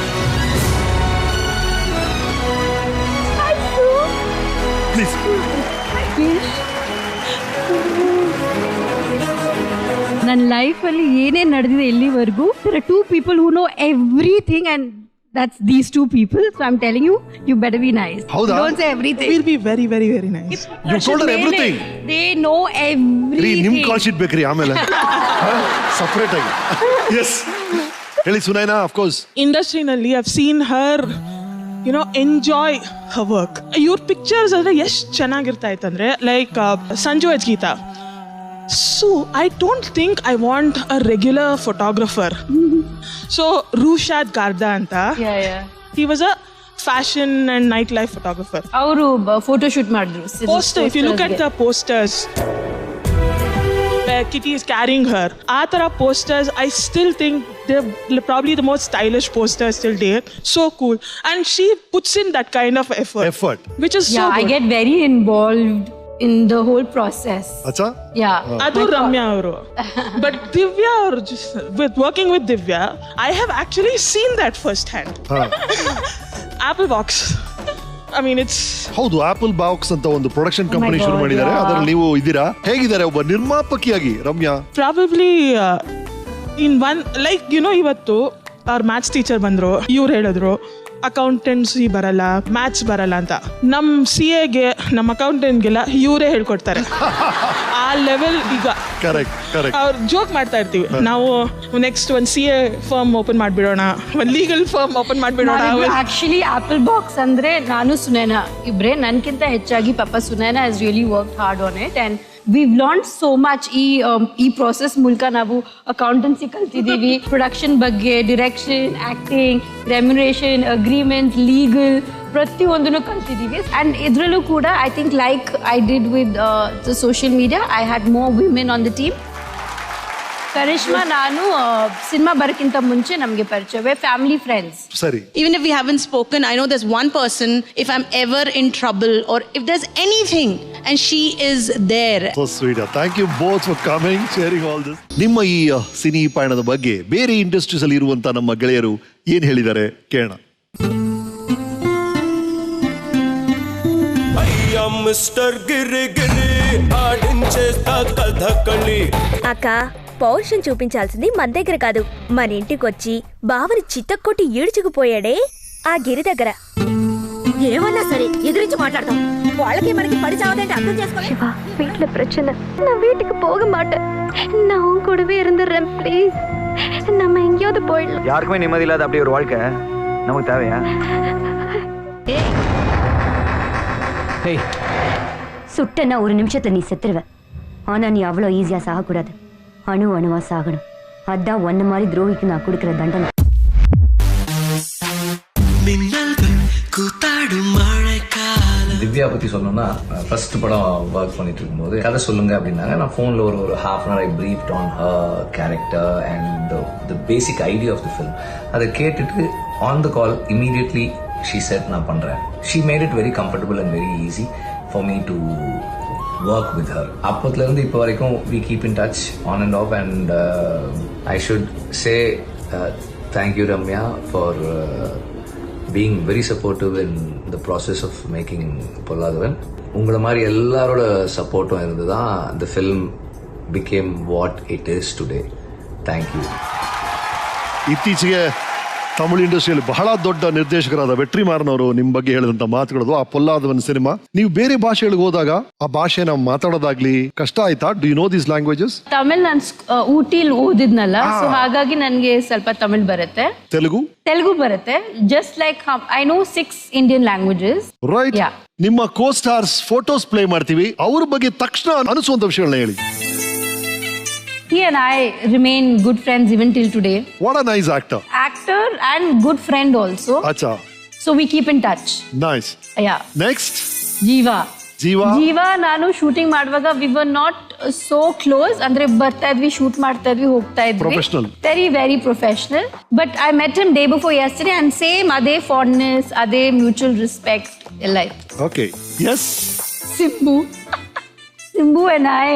ಪ್ಲೀಸ್. ನನ್ನ ಲೈಫಲ್ಲಿ ಏನೇ ನಡೆದಿದೆ ಇಲ್ಲಿವರೆಗೂ, there are 2 people who know everything, and that's these 2 people. So I'm telling you, you better be nice. Howda? Don't say everything. We'll be very, very, very nice. You told her everything. They know everything. ನಿಮ್ call sheet ಬೇಕ್ರಿ ಆಮೇಲೆ separate ಆಗಿ. Yes, ಹೇಳಿ Sunaina. Of course ಇಂಡಸ್ಟ್ರಿನಲ್ಲಿ I've seen her, enjoy her work. Your pictures ಅಂದ್ರೆ ಎಷ್ಟು ಚೆನ್ನಾಗಿರ್ತಾ ಇತ್ತಂದ್ರೆ, ಲೈಕ್ ಸಂಜು ಎಚ್ Geetha. So I don't think I want a regular photographer. So Rushad Garda anta. Yeah. He was a fashion and night life photographer. ಅವರು photo shoot ಮಾಡಿದ್ರು. Poster, if you look at the posters where Kitty is carrying her, ಆ ತರ posters I still think they're probably the most stylish posters till date. So cool, and she puts in that kind of effort which is so good. I get very involved in the whole process. Acha? Yeah. Adu Ramya avaru. But Divya, with working with Divya, I have actually seen that firsthand. Apple Box. I mean, it's ಹೌದು, apple box ಅಂತ ಒಂದು production company ಶುರು ಮಾಡಿದ್ದಾರೆ. ಅದರಲ್ಲಿ ನೀವು ಇದ್ದೀರಾ. ಹೇಗಿದ್ದಾರೆ ಒಬ್ಬ ನಿರ್ಮಾಪಕಿಯಾಗಿ Ramya? Probably in one, like, you know, ಇವತ್ತು ಅವ್ರ ಮ್ಯಾಥ್ಸ್ ಟೀಚರ್ ಬಂದ್ರು, ಇವ್ರು ಹೇಳಿದ್ರು ಅಕೌಂಟೆನ್ಸಿ ಬರಲ್ಲ, ಮ್ಯಾಥ್ಸ್ ಬರಲ್ಲ ಅಂತ. ನಮ್ಮ CAಗೆ, ನಮ್ಮ ಅಕೌಂಟೆಂಟ್ಗೆಲ್ಲ ಇವರೇ ಹೇಳ್ಕೊಡ್ತಾರೆ. ಆ ಲೆವೆಲ್ ಈಗ ಅವ್ರು ಜೋಕ್ ಮಾಡ್ತಾ ಇರ್ತೀವಿ ನಾವು, ನೆಕ್ಸ್ಟ್ ಒಂದು CA ಫರ್ಮ್ ಓಪನ್ ಮಾಡಿಬಿಡೋಣ, ಒಂದು ಲೀಗಲ್ ಫರ್ಮ್ ಓಪನ್ ಮಾಡಿಬಿಡೋಣ. ಆಕ್ಚುಲಿ ಆಪಲ್ ಬಾಕ್ಸ್ ಅಂದ್ರೆ ನಾನು ಸುನೈನಾ ಇಬ್ರೆ, ನನ್ಕಿಂತ ಹೆಚ್ಚಾಗಿ ಪಾಪ Sunaina has really work hard on it and we've learned so much. ಈ ಪ್ರಾಸೆಸ್ ಮೂಲಕ ನಾವು ಅಕೌಂಟೆನ್ಸಿ ಕಲ್ತಿದ್ದೀವಿ, ಪ್ರೊಡಕ್ಷನ್ ಬಗ್ಗೆ, direction, acting, remuneration, agreement, legal ಪ್ರತಿಯೊಂದನ್ನು ಕಲ್ತಿದ್ದೀವಿ. ಆ್ಯಂಡ್ ಇದರಲ್ಲೂ ಕೂಡ I think like I did with the social media, I had more women on the team. Karishma ನಾನು ಸಿನಿಮಾ ಬರೋಕ್ಕಿಂತ ಮುಂಚೆ ನಮಗೆ ಪರಿಚಯವೇ, ಫ್ಯಾಮಿಲಿ ಫ್ರೆಂಡ್ಸ್. ಸರಿ. Even if we haven't spoken, I know there's one person, if I'm ever in trouble or if there's anything, and she is there. So sweet. Thank you both for coming, sharing all this. ನಿಮ್ಮ ಈ cine ಪಯಣದ ಬಗ್ಗೆ ಬೇರೆ industries ಅಲ್ಲಿ ಇರುವಂತ ನಮ್ಮ ಗೆಳೆಯರು ಏನ್ ಹೇಳಿದ್ದಾರೆ ಕೇಳೋಣ. ಮಿಸ್ಟರ್ ಗಿರಿ ಗಿರಿ ఆడించేస్తా కథకళి. అక్క పౌరుషం చూపించాల్సింది మన దగ్గర కాదు, మన ఇంటికొచ్చి బావని చిత్తకొట్టి ఈడ్చుకుపోయాడే ఆ గిరి దగ్గర. ఏమన్నా సరే ఎదురించి మాట్లాడతాం, వాళ్ళకి మనకి పడి చావదంటే అర్థం చేసుకో. శివ, வீட்ல பிரச்சனை, நான் வீட்டுக்கு போக மாட்டேன், நான் உன் கூடவே இருந்துறேன் ப்ளீஸ். நம்ம எங்கேயாவது போயிடலாம். யாருக்குமே நிம்மதி இல்லாத அப்படி ஒரு வாழ்க்கை நமக்கு தேவையா? சுட்டனா ஒரு நிமிஷத்துல நீ செத்துருவ, ஆனா நீ அவ்வளோ ஈஸியா சாகக்கூடாது, அணு அணுவா சாகணும். அதான் ஒன்ன மாதிரி துரோகிக்கு நான் கொடுக்கிற தண்டனை. திவ்யா பற்றி சொல்லணும்னா, ஃபர்ஸ்ட் படம் ஒர்க் பண்ணிட்டு இருக்கும்போது கதை சொல்லுங்க அப்படின்னாங்க. நான் ஃபோனில் ஒரு half an hour I briefed on her character and the basic idea of the film. அதை கேட்டுட்டு on the call immediately she said நான் பண்ணுறேன். She made it very comfortable and very easy for me to work with her. அப்போதுலேருந்து இப்போ வரைக்கும் we keep in touch on and off, and I should say thank you Ramya for being very supportive in the process of making பொல்லாதவன். உங்களை மாதிரி எல்லாரோட சப்போர்ட்டும் இருந்து தான் the film became what it is today. Thank you. ಇತ್ತೀಚೆಗೆ ತಮಿಳು ಇಂಡಸ್ಟ್ರಿಯಲ್ಲಿ ಬಹಳ ದೊಡ್ಡ ನಿರ್ದೇಶಕರಾದ ವೆಟ್ರಿಮಾರನ್ ಅವರು ನಿಮ್ಮ ಬಗ್ಗೆ ಹೇಳಿದಂತ ಮಾತುಗಳು, ಆ ಪೊಲ್ಲಾದವನ್ ಸಿನಿಮಾ. ನೀವು ಬೇರೆ ಭಾಷೆಗಳಿಗೆ ಹೋದಾಗ ಆ ಭಾಷೆನ ಮಾತಾಡೋದಾಗ್ಲಿ ಕಷ್ಟ ಆಯ್ತಾ? Do you know these languages? Tamil ನಾನು ಊಟಿಲಿ ಓದಿದ್ನಲ್ಲ, ಸೊ ಹಾಗಾಗಿ ನನಗೆ ಸ್ವಲ್ಪ ತಮಿಳ್ ಬರುತ್ತೆ. ತೆಲುಗು ಬರುತ್ತೆ. Just like I know 6 Indian languages. Right. ನಿಮ್ಮ ಕೋ ಸ್ಟಾರ್ಸ್ ಫೋಟೋಸ್ ಪ್ಲೇ ಮಾಡ್ತೀವಿ, ಅವ್ರ ಬಗ್ಗೆ ತಕ್ಷಣ ಅನಿಸುವಂತ ವಿಷಯಗಳನ್ನ ಹೇಳಿ. He and I remain good friends even till today. What a nice actor. Actor and good friend also. Acha. So we keep in touch. Nice. Yeah. Next. ಜೀವಾ ನಾನು shooting ಮಾಡುವಾಗ we were not so close. ಅಂದ್ರೆ ಬರ್ತಾ ಇದ್ವಿ, shoot ಮಾಡ್ತಾ ಇದ್ವಿ, ಹೋಗ್ತಾ ಇದ್ವಿ. Professional. Very professional. But I met him day before yesterday and same ಅದೇ fondness, ಅದೇ mutual respect ಎಲ್ಲ ಇತ್ತು. Okay. Yes. Simbu and I,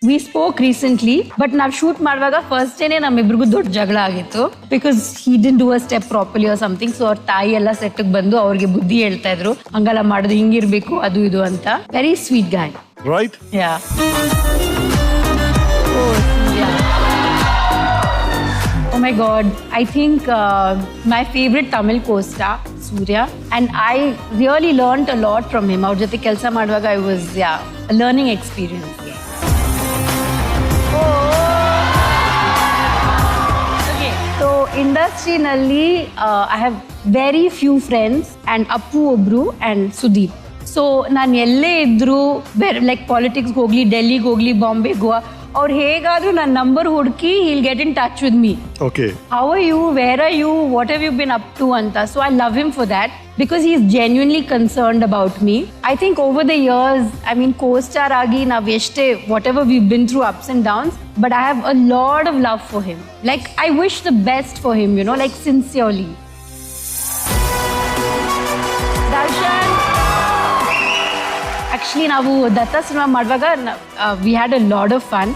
we spoke recently, but ನಾವು ಶೂಟ್ ಮಾಡುವಾಗ ಫಸ್ಟ್ ಡೇನೆ ನಮ್ಮಿಬ್ರಿಗೂ ದೊಡ್ಡ ಜಗಳ ಆಗಿತ್ತು. Because he didn't do a step properly or something. So ಅವ್ರ ತಾಯಿ ಎಲ್ಲ ಸೆಟ್ಗೆ ಬಂದು ಅವ್ರಿಗೆ ಬುದ್ಧಿ ಹೇಳ್ತಾ ಇದ್ರು, ಹಂಗೆಲ್ಲ ಮಾಡೋದು ಹಿಂಗಿರ್ಬೇಕು ಅದು ಇದು ಅಂತ. Very sweet guy. Right? Yeah. Oh my God. I think my favorite Tamil co-star, Surya, and I really learned a lot from him. Our jate kelsa maduvaga I was a learning experience. Okay, so industry nalli I have very few friends, and Appu obru and Sudeep. So ನಾನು ಎಲ್ಲೇ ಇದ್ರು, like ಪಾಲಿಟಿಕ್ಸ್ಗೆ ಹೋಗ್ಲಿ, ಡೆಲ್ಲಿಗೆ ಹೋಗ್ಲಿ, ಬಾಂಬೆ, ಗೋವಾ, ಅವ್ರು ಹೇಗಾದ್ರೂ ನನ್ನ number ಹುಡುಕಿ he'll get in touch with me. Okay. How are you? Where are you? What have you been up to? Anta. So I love him for that because he's genuinely concerned about me. I think over the years, I mean, co-star agi nav eshte whatever we've been through ups and downs, but I have a lot of love for him. Like I wish the best for him, you know, like sincerely. Darshan. Actually, ನಾವು Datta cinema ಮಾಡುವಾಗ we had a lot of fun.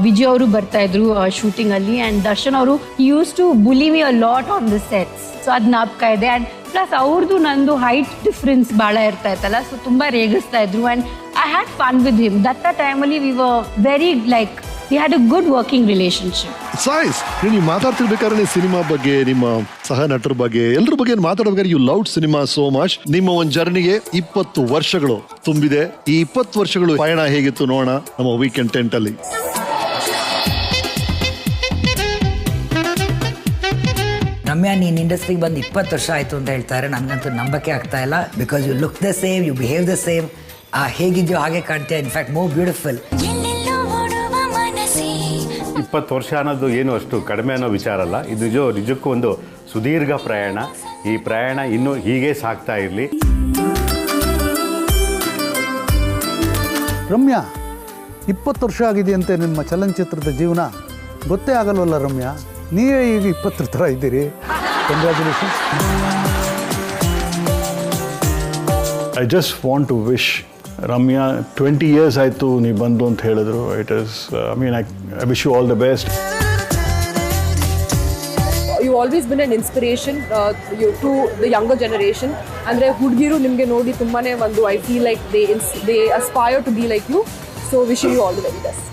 Vijay ಅವರು ಬರ್ತಾ ಇದ್ರು shooting ಅಲ್ಲಿ and Darshan ಅವರು used to bully me a lot on the sets. So ಅದು ಜ್ಞಾಪಕ ಇದೆ. ಅಂಡ್ ಪ್ಲಸ್ ಅವ್ರದ್ದು ನಂದು ಹೈಟ್ ಡಿಫ್ರೆನ್ಸ್ ಭಾಳ ಇರ್ತಾ ಇತ್ತಲ್ಲ, ಸೊ ತುಂಬಾ ರೇಗಿಸ್ತಾ ಇದ್ರು. And I had fun with him. That ಟೈಮಲ್ಲಿ we were very like we had a good working relationship. Size, ನೀವು ಮಾತಾಡ್ತಿರ್ಬೇಕಾದ್ರೆ ನೀವು ಸಿನಿಮಾ ಬಗ್ಗೆ, ನಿಮ್ಮ ಸಹ ನಟರ ಬಗ್ಗೆ, ಎಲ್ಲರ ಬಗ್ಗೆ ಮಾತಾಡಬೇಕಾದ್ರೆ you loved cinema so much. ನಿಮ್ಮ ಒಂದು ಜರ್ನಿಗೆ 20 ವರ್ಷಗಳು ತುಂಬಿದೆ. ಈ 20 ವರ್ಷಗಳು ಪಯಣ ಹೇಗಿತ್ತು ನೋಡೋಣ ನಮ್ಮ ವೀಕೆಂಡ್ ಟೆಂಟ್ ಅಲ್ಲಿ. ರಮ್ಯಾ, ನೀನ್ ಇಂಡಸ್ಟ್ರಿಗೆ ಬಂದು 20 ವರ್ಷ ಆಯ್ತು ಅಂತ ಹೇಳ್ತಾರೆ. ನನಗಂತೂ ನಂಬಕ್ಕೆ ಆಗ್ತಾ ಇಲ್ಲ. Because you look the same, you behave the same. ಹೇಗಿದ್ಯೋ ಹಾಗೆ ಕಾಣ್ತೀಯ. In fact more beautiful. 20 ವರ್ಷ ಅನ್ನೋದು ಏನು ಅಷ್ಟು ಕಡಿಮೆ ಅನ್ನೋ ವಿಚಾರ ಅಲ್ಲ. ಇದು ನಿಜಕ್ಕೂ ಒಂದು ಸುದೀರ್ಘ ಪ್ರಯಾಣ. ಈ ಪ್ರಯಾಣ ಇನ್ನೂ ಹೀಗೆ ಸಾಗ್ತಾ ಇರಲಿ. ರಮ್ಯಾ, 20 ವರ್ಷ ಆಗಿದೆಯಂತೆ ನಿಮ್ಮ ಚಲನಚಿತ್ರದ ಜೀವನ. ಗೊತ್ತೇ ಆಗಲ್ವಲ್ಲ ರಮ್ಯಾ, ನೀವೇ ಈಗ 20 ಥರ ಇದ್ದೀರಿ. Congratulations. I just want to wish Ramya, 20 years ಆಯಿತು ನೀವು ಬಂದು ಅಂತ ಹೇಳಿದ್ರು. It is I mean I wish you all the best. You always been an inspiration to the younger generation. ಅಂದರೆ ಹುಡುಗಿರು ನಿಮಗೆ ನೋಡಿ ತುಂಬಾ ಒಂದು I feel like they aspire to be like you. So wishing you all the very best.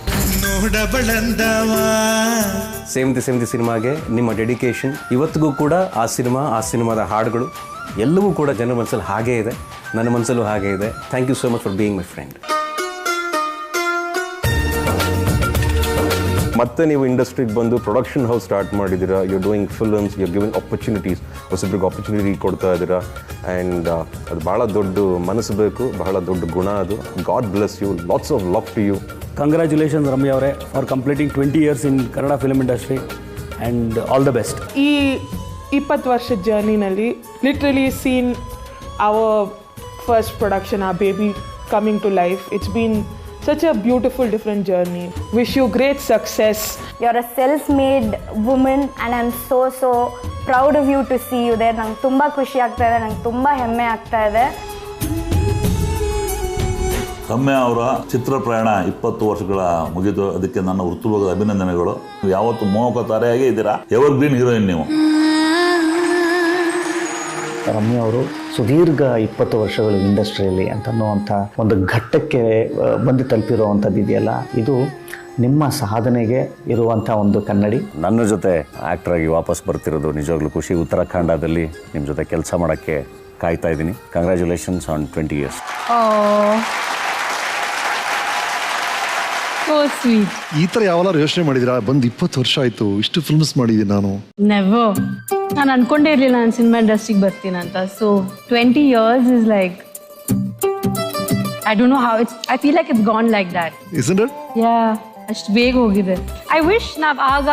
ಸೇಮ್ತಿ ಸಿನಿಮಾಗೆ ನಿಮ್ಮ dedication ಇವತ್ತಿಗೂ ಕೂಡ ಆ ಸಿನಿಮಾದ ಹಾಡುಗಳು ಎಲ್ಲವೂ ಕೂಡ ಜನರ ಮನಸ್ಸಲ್ಲಿ ಹಾಗೇ ಇದೆ, ನನ್ನ ಮನಸ್ಸಲ್ಲೂ ಹಾಗೇ ಇದೆ. Thank you so much for being my friend. ಮತ್ತೆ ನೀವು ಇಂಡಸ್ಟ್ರಿಗೆ ಬಂದು ಪ್ರೊಡಕ್ಷನ್ ಹೌಸ್ ಸ್ಟಾರ್ಟ್ ಮಾಡಿದ್ದೀರಾ. You doing films, you giving opportunities, ಹೊಸಬ್ರಿಗೆ ಆಪರ್ಚುನಿಟಿ ಕೊಡ್ತಾ ಇದ್ದೀರಾ. ಆ್ಯಂಡ್ ಅದು ಭಾಳ ದೊಡ್ಡ ಮನಸ್ಸು ಬೇಕು, ಬಹಳ ದೊಡ್ಡ ಗುಣ ಅದು. God bless you, lots of love to you. Congratulations Ramya ಅವರೇ for completing 20 years in Kannada film industry and all the best. ಈ 20 ವರ್ಷದ ಜರ್ನಿನಲ್ಲಿ literally seen our first production, our baby coming to life. It's been such a beautiful, different journey. Wish you great success. You're a self-made woman and I'm so proud of you to see you there. ನಂಗೆ ತುಂಬ ಖುಷಿ ಆಗ್ತಾ ಇದೆ, ನಂಗೆ ತುಂಬ ಹೆಮ್ಮೆ ಆಗ್ತಾ ಇದೆ. ರಮ್ಯಾ ಅವರ ಚಿತ್ರ ಪ್ರಯಾಣ 20 ವರ್ಷಗಳ ಮುಗಿದು, ಅದಕ್ಕೆ ನನ್ನ ಹೃತ್ಪೂರ್ವಕ ಅಭಿನಂದನೆಗಳು. ನೀವು ಯಾವತ್ತು ಮೋಹಕ ತಾರೆಯಾಗೇ ಇದ್ದೀರಾ, ಎವರ್ ಗ್ರೀನ್ ಹೀರೋಯಿನ್ ನೀವು. ರಮ್ಯಾ ಅವರು ಸುದೀರ್ಘ 20 ವರ್ಷಗಳು ಇಂಡಸ್ಟ್ರಿಯಲ್ಲಿ ಅಂತನ್ನುವಂಥ ಒಂದು ಘಟ್ಟಕ್ಕೆ ಬಂದು ತಲುಪಿರುವಂಥದ್ದು ಇದೆಯಲ್ಲ, ಇದು ನಿಮ್ಮ ಸಾಧನೆಗೆ ಇರುವಂಥ ಒಂದು ಕನ್ನಡಿ. ನನ್ನ ಜೊತೆ ಆ್ಯಕ್ಟರ್ ಆಗಿ ವಾಪಸ್ ಬರ್ತಿರೋದು ನಿಜವಾಗ್ಲೂ ಖುಷಿ. ಉತ್ತರಾಖಂಡದಲ್ಲಿ ನಿಮ್ಮ ಜೊತೆ ಕೆಲಸ ಮಾಡೋಕ್ಕೆ ಕಾಯ್ತಾ ಇದ್ದೀನಿ. Congratulations on 20 years. ಈ ಥರ ಯಾವಾರು ಯೋಚನೆ ಮಾಡಿದಿರಾ? ಬಂದು 20 ವರ್ಷ ಆಯಿತು, ಇಷ್ಟು ಫಿಲ್ಮ್ಸ್ ಮಾಡಿದ್ದೀನಿ ನಾನು. ನೆವರ್. ನಾನು ಅನ್ಕೊಂಡೇ ಇರಲಿಲ್ಲ ನಾನು ಸಿನಿಮಾ ಇಂಡಸ್ಟ್ರಿಗೆ ಬರ್ತೀನಿ ಅಂತ. So 20 years is like, I don't know how I feel like it's gone like that. Isn't it? Yeah, ಅಷ್ಟು ಬೇಗ ಹೋಗಿದೆ. I wish ನಾವು ಆಗ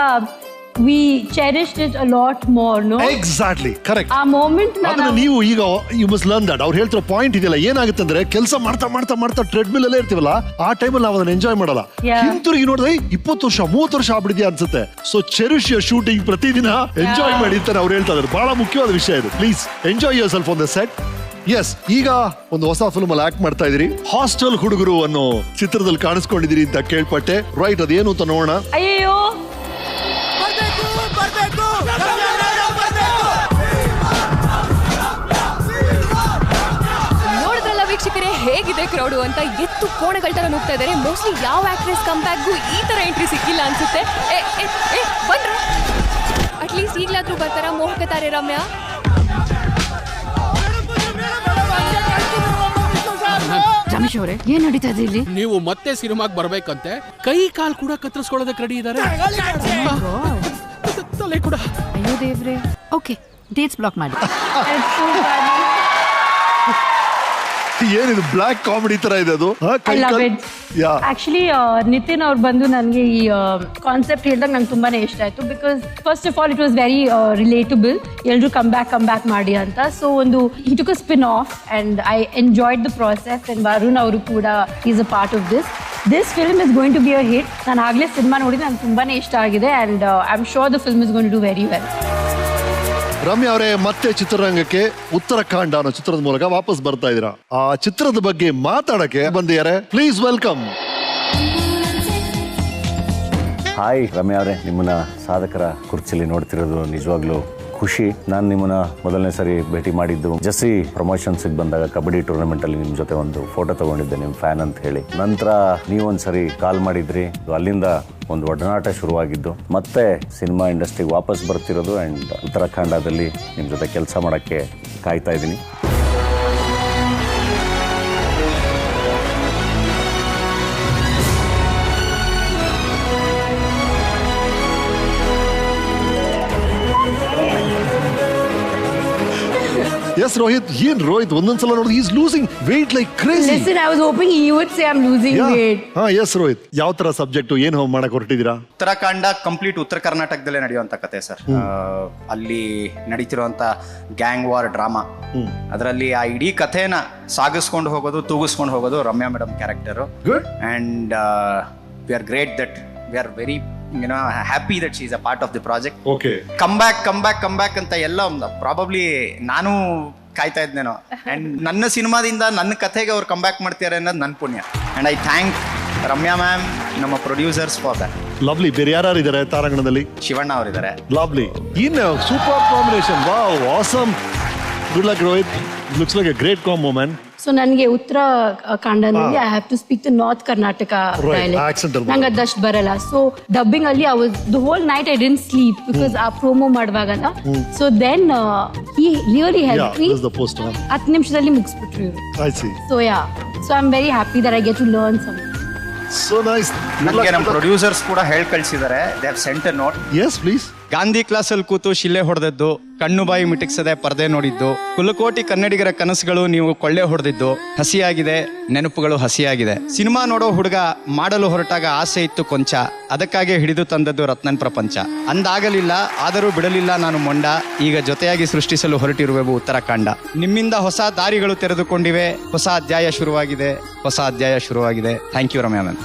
we cherished it a lot more, no? Exactly, correct. ಆ ಮೂಮೆಂಟ್ ಅದನ್ನ ನೀವು ಈಗ ಯು ಮಸ್ಟ್ ಲರ್ನ್ ದಟ್. ಅವ್ರು ಹೇಳ್ತಿರೋ ಪಾಯಿಂಟ್ ಇದೆಯಲ್ಲ, ಏನಾಗುತ್ತೆ ಅಂದ್ರೆ ಕೆಲಸ ಮಾಡ್ತಾ ಟ್ರೆಡ್ಮಿಲ್ ಅಲ್ಲೇ ಇರ್ತೀವಲ್ಲ, ಆ ಟೈಮಲ್ಲಿ ನಾವು ಅದನ್ನ ಎಂಜಾಯ್ ಮಾಡಲ್ಲ. ಹಿಂತಿರುಗಿ ನೋಡಿದ್ರೆ 20 ವರ್ಷ 30 ವರ್ಷ ಆಗ್ಬಿಡಿದ್ಯಾ ಅನ್ಸುತ್ತೆ. ಸೊ ಚೆರಿಶ್ ಯುವರ್ ಶೂಟಿಂಗ್, ಪ್ರತಿದಿನ ಎಂಜಾಯ್ ಮಾಡಿ ಅಂತ ಅವ್ರು ಹೇಳ್ತಾ ಇದ್ದಾರೆ. ಬಹಳ ಮುಖ್ಯವಾದ ವಿಷಯ ಇದು. Please enjoy yourself on the set. Yes, ಈಗ ಒಂದು ಹೊಸ ಫಿಲ್ಮ್ ಅಲ್ಲಿ ಆಕ್ಟ್ ಮಾಡ್ತಾ ಇದೀರಿ. ಹಾಸ್ಟೆಲ್ ಹುಡುಗರು ಅನ್ನೋ ಚಿತ್ರದಲ್ಲಿ ಕಾಣಿಸ್ಕೊಂಡಿದ್ದೀರಿ ಅಂತ ಕೇಳ್ಪಟ್ಟೆ. ರೈಟ್, ಅದೇನು ಅಂತ ನೋಡೋಣ. ಅಯ್ಯೋ, ನೋಡಿದ್ರಲ್ಲ ವೀಕ್ಷಕರೇ, ಹೇಗಿದೆ ಕ್ರೌಡು ಅಂತ. ಎತ್ತು ಕೋಣೆಗಳ ತರ ನುಗ್ತಾ ಇದ್ದಾರೆ. ಮೋಸ್ಟ್ಲಿ ಯಾವ ಆಕ್ಟ್ರೆಸ್ ಕಮ್ ಬ್ಯಾಕ್ಗೂ ಈ ತರ ಎಂಟ್ರಿ ಸಿಕ್ಕಿಲ್ಲ ಅನ್ಸುತ್ತೆ. ಬಂದ್ರ ಅಟ್ಲೀಸ್ಟ್ ಈಗ್ಲಾದ್ರೂ ಬರ್ತಾರ ಮೋಹಕ ತಾರೆ ರಮ್ಯಾ. ರಮೇಶ್ ಅವರೇ, ಏನ್ ನಡೀತಾ ಇದೆ ಇಲ್ಲಿ? ನೀವು ಮತ್ತೆ ಸಿನಿಮಾಗ್ ಬರ್ಬೇಕಂತೆ, ಕೈ ಕಾಲ್ ಕೂಡ ಕತ್ತರಿಸ್ಕೊಳ್ಳೋದಕ್ಕೆ ರೆಡಿ ಇದ್ದಾರೆ. ತಲೆ ಕೂಡ. ಅಯ್ಯೋ ದೇವ್ರೆ. ಓಕೆ, ಡೇಟ್ಸ್ ಬ್ಲಾಕ್ ಮಾಡಿ. ಏನಿದು ಬ್ಲಾಕ್ ಕಾಮಿಡಿ ತರ ಇದೆ ಅದು? I love it. Actually Nitin ಅವ್ರು ಬಂದು ನನಗೆ ಈ ಕಾನ್ಸೆಪ್ಟ್ ಹೇಳಿದಾಗ ನಂಗೆ ತುಂಬಾನೇ ಇಷ್ಟ ಆಯ್ತು. Because first of all it was very relatable. ಎಲ್ಲರೂ ಕಮ್ ಬ್ಯಾಕ್ ಮಾಡಿ ಅಂತ. ಸೊ ಒಂದು he took a spin off and I enjoyed the process. And Varun ಅವರು ಕೂಡ is a part of this film is going to be a hit. ನಾನು ಆಗ್ಲೇ cinema ನೋಡಿದ್ರೆ ನಂಗೆ ತುಂಬಾನೇ ಇಷ್ಟ ಆಗಿದೆ. And I am sure the film is going to do very well. Ramya ಅವರೇ, ಮತ್ತೆ ಚಿತ್ರರಂಗಕ್ಕೆ ಉತ್ತರಾಖಂಡ ಅನ್ನೋ ಚಿತ್ರದ ಮೂಲಕ ವಾಪಸ್ ಬರ್ತಾ ಇದ್ದೀರಾ. ಆ ಚಿತ್ರದ ಬಗ್ಗೆ ಮಾತಾಡಕ್ಕೆ ಬಂದಿದ್ದಾರೆ. Please welcome. ಹಾಯ್ ರಮ್ಯಾ ಅವರೇ, ನಿಮ್ಮನ್ನ ಸಾಧಕರ ಕುರ್ಚಿಲಿ ನೋಡ್ತಿರೋದು ನಿಜವಾಗ್ಲೂ ಖುಷಿ. ನಾನು ನಿಮ್ಮನ್ನ ಮೊದಲನೇ ಸರಿ ಭೇಟಿ ಮಾಡಿದ್ದು ಜಸ್ಸಿ ಪ್ರಮೋಷನ್ಸ್ಗೆ ಬಂದಾಗ ಕಬಡ್ಡಿ ಟೂರ್ನಮೆಂಟಲ್ಲಿ ನಿಮ್ಮ ಜೊತೆ ಒಂದು ಫೋಟೋ ತಗೊಂಡಿದ್ದೆ, ನಿಮ್ಮ ಫ್ಯಾನ್ ಅಂತ ಹೇಳಿ. ನಂತರ ನೀವೊಂದ್ಸರಿ ಕಾಲ್ ಮಾಡಿದ್ರಿ, ಅಲ್ಲಿಂದ ಒಂದು ಒಡನಾಟ ಶುರುವಾಗಿದ್ದು ಮತ್ತೆ ಸಿನಿಮಾ ಇಂಡಸ್ಟ್ರಿಗೆ ವಾಪಸ್ ಬರ್ತಿರೋದು. ಆ್ಯಂಡ್ ಉತ್ತರಾಖಂಡದಲ್ಲಿ ನಿಮ್ಮ ಜೊತೆ ಕೆಲಸ ಮಾಡೋಕ್ಕೆ ಕಾಯ್ತಾ ಇದ್ದೀನಿ. Yes, Rohit. Rohit, ಒಂದೊಂದ್ಸಲ ನೋಡಿ he's losing weight like crazy. Listen, I was hoping he would say I'm losing weight. Yes, Rohit. ಯಾವ ತರ ಸಬ್ಜೆಕ್ಟ್ ಏನು ಹೋಮ್ ಮಾಡಕ್ ಹೊರಟಿದ್ದೀರಾ? ಉತ್ತರಾಖಂಡ ಕಂಪ್ಲೀಟ್ ಉತ್ತರ ಕರ್ನಾಟಕದಲ್ಲೇ ನಡೆಯುವಂತ ಕತೆ ಸರ್. ಅಲ್ಲಿ ನಡೀತಿರುವಂತ ಗ್ಯಾಂಗ್ ವಾರ್ ಡ್ರಾಮಾ, ಅದರಲ್ಲಿ ಆ ಇಡೀ ಕಥೆನ ಸಾಗಿಸ್ಕೊಂಡು ಹೋಗೋದು, ತೂಗಿಸ್ಕೊಂಡು ಹೋಗೋದು Ramya madam character. And we are great that we are very happy that she is a part of the project. Okay. Come back ಅಂತ ಎಲ್ಲ ಪ್ರಾಬಬ್ಲಿ ನಾನು ಕಾಯ್ತಾ ಇದ್ನೇನೋ. ಅಂಡ್ ನನ್ನ ಸಿನಿಮಾದಿಂದ ನನ್ನ ಕಥೆಗೆ ಅವ್ರು ಕಮ್ ಬ್ಯಾಕ್ ಮಾಡ್ತಾರೆ ಅನ್ನೋದು ನನ್ನ ಪುಣ್ಯ. And I thank Ramya ma'am, ನಮ್ಮ ಪ್ರೊಡ್ಯೂಸರ್ಸ್ ಫಾರ್ ದಟ್. ಲವ್ಲಿ. ಬೇರೆ ಯಾರು ಇದ್ದಾರೆ ತಾರಾಗಣದಲ್ಲಿ? ಶಿವಣ್ಣ ಅವರಿದ್ದಾರೆ. ಲವ್ಲಿ. ಇನ್ನು super combination. Wow, awesome. Good luck Rohit. Looks like a great combo man. So ನನಗೆ ಉತ್ತರಾಖಂಡದಲ್ಲಿ I have to speak the north Karnataka dialect. ನಂಗೆ ಅದಷ್ಟು ಬರಲ್ಲ. ಸೊ ಡಬ್ಬಿಂಗ್ ಅಲ್ಲಿ I was the whole night I didn't sleep because ಆ promo ಮಾಡುವಾಗಲ್ಲ. So then he really help me. 10 ನಿಮಿಷದಲ್ಲಿ ಮುಗಿಸ್ಬಿಟ್ರು ಇವರು. So yeah, so I am very happy that I get to learn some. So nice. ನನಗೆ ನಮ್ಮ producers ಕೂಡ ಹೇಳಿ ಕಳಿಸಿದ್ದಾರೆ. They have sent a note. Yes, please. Gandhi ಕ್ಲಾಸಲ್ಲಿ ಕೂತು ಶಿಲೆ ಹೊಡೆದದ್ದು, ಕಣ್ಣು ಬಾಯಿ ಮಿಟಿಕ್ಸದೆ ಪರದೆ ನೋಡಿದ್ದು, ಕುಲಕೋಟಿ ಕನ್ನಡಿಗರ ಕನಸುಗಳು ನೀವು ಕೊಳ್ಳೆ ಹೊಡೆದಿದ್ದು, ಹಸಿಯಾಗಿದೆ ನೆನಪುಗಳು ಹಸಿಯಾಗಿದೆ. ಸಿನಿಮಾ ನೋಡೋ ಹುಡುಗ ಮಾಡಲು ಹೊರಟಾಗ ಆಸೆ ಇತ್ತು ಕೊಂಚ, ಅದಕ್ಕಾಗಿ ಹಿಡಿದು ತಂದದ್ದು ರತ್ನನ್ ಪ್ರಪಂಚ. ಅಂದಾಗಲಿಲ್ಲ ಆದರೂ ಬಿಡಲಿಲ್ಲ ನಾನು ಮೊಂಡ, ಈಗ ಜೊತೆಯಾಗಿ ಸೃಷ್ಟಿಸಲು ಹೊರಟಿರುವೆವು ಉತ್ತರಾಖಂಡ. ನಿಮ್ಮಿಂದ ಹೊಸ ದಾರಿಗಳು ತೆರೆದುಕೊಂಡಿವೆ, ಹೊಸ ಅಧ್ಯಾಯ ಶುರುವಾಗಿದೆ. Thank you Ramya ma'am.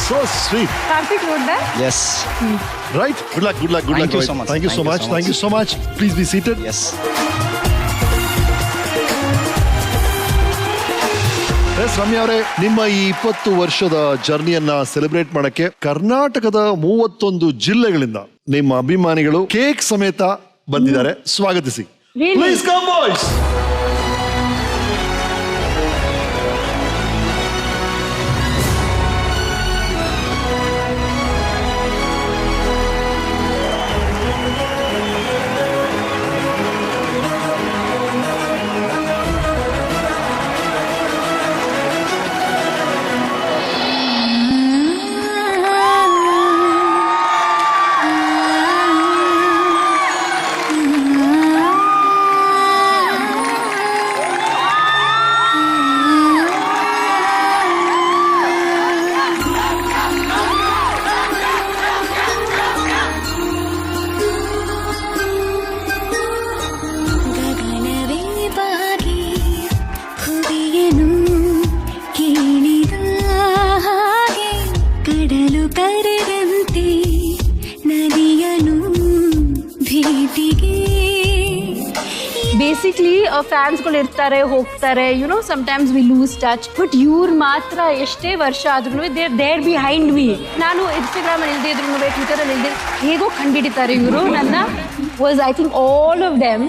So sweet. Karthik wrote that? Yes. Right. Good luck. Thank you so much. Thank you so much. Please be seated. Yes. Yes Ramya ಅವರೇ, ನಿಮ್ಮ ಈ 20 ವರ್ಷದ ಜರ್ನಿಯನ್ನ ಸೆಲೆಬ್ರೇಟ್ ಮಾಡಕ್ಕೆ ಕರ್ನಾಟಕದ 31 ಜಿಲ್ಲೆಗಳಿಂದ ನಿಮ್ಮ ಅಭಿಮಾನಿಗಳು ಕೇಕ್ ಸಮೇತ ಬಂದಿದ್ದಾರೆ. ಸ್ವಾಗತಿಸಿ. Please come boys. ಬೇಸಿಕ್ಲಿ ಫ್ಯಾನ್ಸ್ಗಳು ಇರ್ತಾರೆ, ಹೋಗ್ತಾರೆ, you know sometimes we lose touch. But ಇವ್ರು ಮಾತ್ರ ಎಷ್ಟೇ ವರ್ಷ ಆದ್ರೂ ದೇರ್ ಬಿಹೈಂಡ್ ಮೀ. ನಾನು ಇನ್ಸ್ಟಾಗ್ರಾಮ್ ಅಲ್ಲಿ ಇಲ್ದೇ ಇದ್ರು, ಟ್ವಿಟರ್ ಅಲ್ಲಿ ಇಲ್ದೇ ಹೇಗೋ ಕಂಡುಹಿಡಿತಾರೆ ಇವರು ನನ್ನ. Was I think all of them,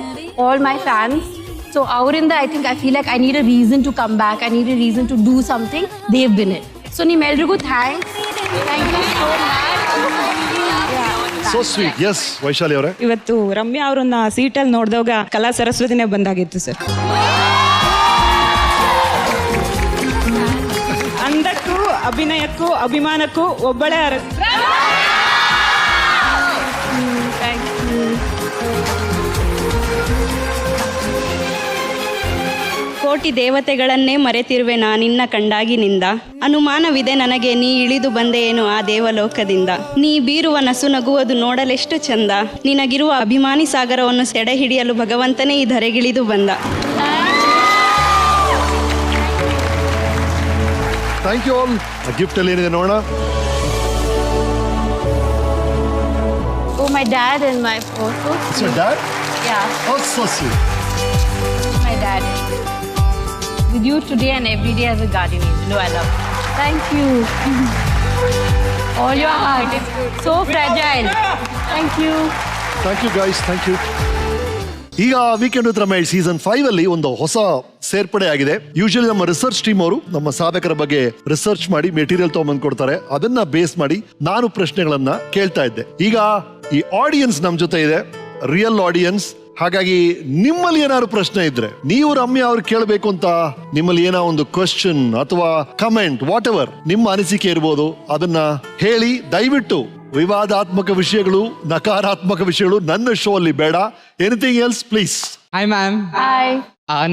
all my fans. So ಅವರಿಂದ I think I feel like I need a reason to come back, I need a reason to do something. They've been it. So ನಿಮ್ಮೆಲ್ರಿಗೂ thanks. Thank you so much. So sweet. Yes, Vaishali ಅವರೇ. ಇವತ್ತು ರಮ್ಯಾ ಅವರನ್ನ ಸೀಟಲ್ಲಿ ನೋಡಿದಾಗ ಕಲಾ ಸರಸ್ವತಿನೇ ಬಂದಾಗಿತ್ತು sir. ಅಂದಕ್ಕೂ ಅಭಿನಯಕ್ಕೂ ಅಭಿಮಾನಕ್ಕೂ ಒಬ್ಬಳೇ ಅರಸು. ಕೋಟಿ ದೇವತೆಗಳನ್ನೇ ಮರೆತಿರುವೆ ನಾನಿನ್ನ ಕಂಡಾಗಿನಿಂದ. ಅನುಮಾನವಿದೆ ನನಗೆ ನೀ ಇಳಿದು ಬಂದೆ ಏನು ಆ ದೇವಲೋಕದಿಂದ. ನೀ ಬೀರುವ ನಸು ನಗುವುದು ನೋಡಲೆಷ್ಟು ಚಂದ. ನಿನಗಿರುವ ಅಭಿಮಾನಿ ಸಾಗರವನ್ನು ಸೆಡೆ ಹಿಡಿಯಲು ಭಗವಂತನೇ ಈ ಧರೆಗಿಳಿದು ಬಂದ. Thank you all. ಗಿಫ್ಟ್ ಅಲ್ಲಿ ಏನಿದೆ ನೋಡೋಣ. Oh, my dad and my photo. It's your dad? Yeah. Oh, so sweet. My dad. With you today and every day as a guardian angel. I love you. Thank you. All your heart. It's so fragile. Thank you. Thank you guys. Thank you. ಈಗ weekend with Ramesh season 5 ಅಲ್ಲಿ ಒಂದು ಹೊಸ ಸೇರ್ಪಡೆ ಆಗಿದೆ. Usually ನಮ್ಮ research team ಅವರು ನಮ್ಮ ಸಾಧಕರ ಬಗ್ಗೆ ರಿಸರ್ಚ್ ಮಾಡಿ ಮೆಟೀರಿಯಲ್ ತಗೊಂಬಂದು ಕೊಡ್ತಾರೆ. ಅದನ್ನ ಬೇಸ್ ಮಾಡಿ ನಾನು ಪ್ರಶ್ನೆಗಳನ್ನ ಕೇಳ್ತಾ ಇದ್ದೆ. ಈಗ ಈ ಆಡಿಯನ್ಸ್ ನಮ್ ಜೊತೆ ಇದೆ, ರಿಯಲ್ ಆಡಿಯನ್ಸ್. ಹಾಗಾಗಿ ನಿಮ್ಮಲ್ಲಿ ಏನಾದ್ರು ಪ್ರಶ್ನೆ ಇದ್ರೆ ನೀವು ರಮ್ಯಾ ಅವ್ರು ಕೇಳಬೇಕು ಅಂತ ನಿಮ್ಮಲ್ಲಿ ಏನೋ ಒಂದು ಕ್ವಶನ್ ಅಥವಾ ಕಮೆಂಟ್ ವಾಟ್ ಎವರ್ ನಿಮ್ಮ ಅನಿಸಿಕೆ ಇರ್ಬೋದು, ಅದನ್ನ ಹೇಳಿ. ದಯವಿಟ್ಟು ವಿವಾದಾತ್ಮಕ ವಿಷಯಗಳು, ನಕಾರಾತ್ಮಕ ವಿಷಯಗಳು ನನ್ನ ಶೋ ಅಲ್ಲಿ ಬೇಡ. Anything else please. Hi ma'am. Hi.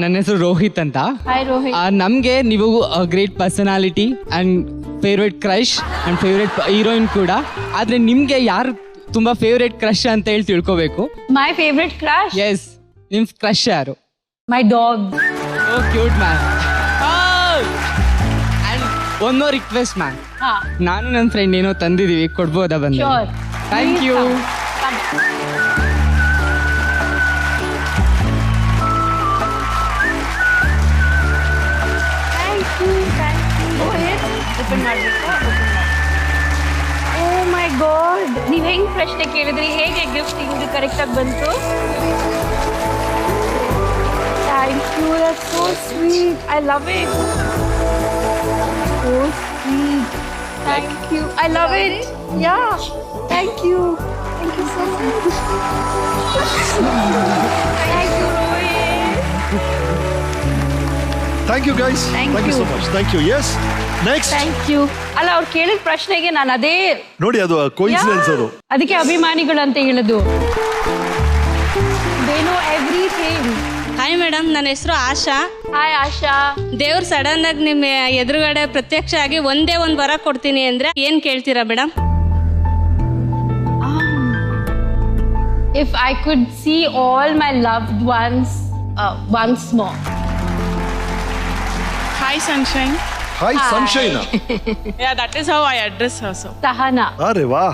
ನನ್ನ ಹೆಸರು ರೋಹಿತ್ ಅಂತ. Hi Rohit. ನಮಗೆ ನೀವು great personality and favourite crush and favourite heroine ಕೂಡ. ಆದ್ರೆ ನಿಮ್ಗೆ ಯಾರು ತುಂಬಾ ಫೇವ್ರೇಟ್ ಕ್ರಶ್ ಅಂತ ಹೇಳಿ ತಿಳ್ಕೋಬೇಕು. My favorite crush? ಎಸ್, ನಿಮ್ ಕ್ರಶ್ ಯಾರು? My dog. Oh cute ma'am. One more request ma'am. ನಾನು ನನ್ನ ಫ್ರೆಂಡ್ ಏನೋ ತಂದಿದೀವಿ, ಕೊಡ್ಬೋದಾ ಬಂದು? Sure. Thank you. Oh my God. ನೀವು ಹೆಂಗ್ ಪ್ರಶ್ನೆ ಕೇಳಿದ್ರಿ, ಹೇಗೆ ಗಿಫ್ಟ್ ಹಿಂಗೆ ಕರೆಕ್ಟ್ ಆಗಿ ಬಂತು? Thank you. That's so sweet. I love it. So sweet. Thank you. I love it. Yeah. Thank you. Thank you so much. Thank you, Rohit. Thank you guys. Thank you so much. Thank you. Yes. Next. Thank you. ಅಲ್ಲ, ಅವ್ರು ಕೇಳಿದ ಪ್ರಶ್ನೆಗೆ ನಾನು ಅದೇ ನೋಡಿ, ಅದು coincidence. ಅದು ಅದಕ್ಕೆ ಅಭಿಮಾನಿಗಳು ಅಂತ ಹೇಳೋದು. They know everything. Hi madam, ನನ್ನ ಹೆಸರು ಆಶಾ. ಹಾಯ್ ಆಶಾ. ದೇವ್ರು ಸಡನ್ ಆಗಿ ನಿಮ್ಮ ಎದುರುಗಡೆ ಪ್ರತ್ಯಕ್ಷ ಆಗಿ ಒಂದೇ ಒಂದು ವರ ಕೊಡ್ತೀನಿ ಅಂದ್ರೆ ಏನ್ ಕೇಳ್ತೀರಾ madam? If I could see all my loved ones once more. Hi, Sunshine. Hi, Sunshine. Yeah, that is how I address her. So. Sahana. ಅರೆ ವಾ.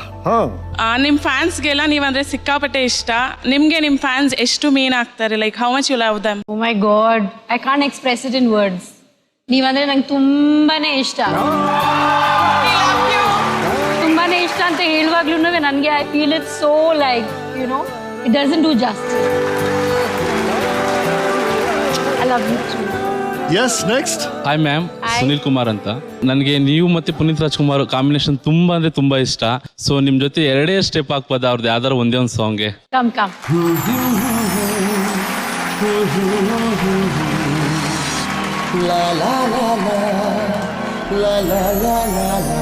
ನಿಮ್ಮ ಫ್ಯಾನ್ಸ್ಗೆಲ್ಲ ನೀವಂದ್ರೆ ಸಿಕ್ಕಾಪಟ್ಟೆ ಇಷ್ಟ. ನಿಮ್ಗೆ ನಿಮ್ಮ ಫ್ಯಾನ್ಸ್ ಎಷ್ಟು ಮೀನ್ ಆಗ್ತಾರೆ? Like how much you love them? Oh my God, I can't express it in words. ನೀವಂದ್ರೆ ನಂಗೆ ತುಂಬಾನೇ ಇಷ್ಟ. ತುಂಬಾನೇ ಇಷ್ಟ ಅಂತ ಹೇಳುವಾಗ್ಲೂ ನನಗೆ I feel it so like, you know, it doesn't do justice. I love you too. Yes, next. Hi ma'am, Sunil Kumar ಅಂತ. ನನಗೆ ನೀವು ಮತ್ತೆ ಪುನೀತ್ ರಾಜ್ಕುಮಾರ್ ಕಾಂಬಿನೇಷನ್ ತುಂಬಾ ಅಂದ್ರೆ ತುಂಬಾ ಇಷ್ಟ. ಸೊ ನಿಮ್ ಜೊತೆ ಎರಡೇ ಸ್ಟೆಪ್ ಹಾಕ್ಬೋದ ಅವ್ರದ್ದು ಯಾವ್ದಾರು ಒಂದೇ ಒಂದು ಸಾಂಗ್ಗೆ? Come, come. La la la la la la la la la.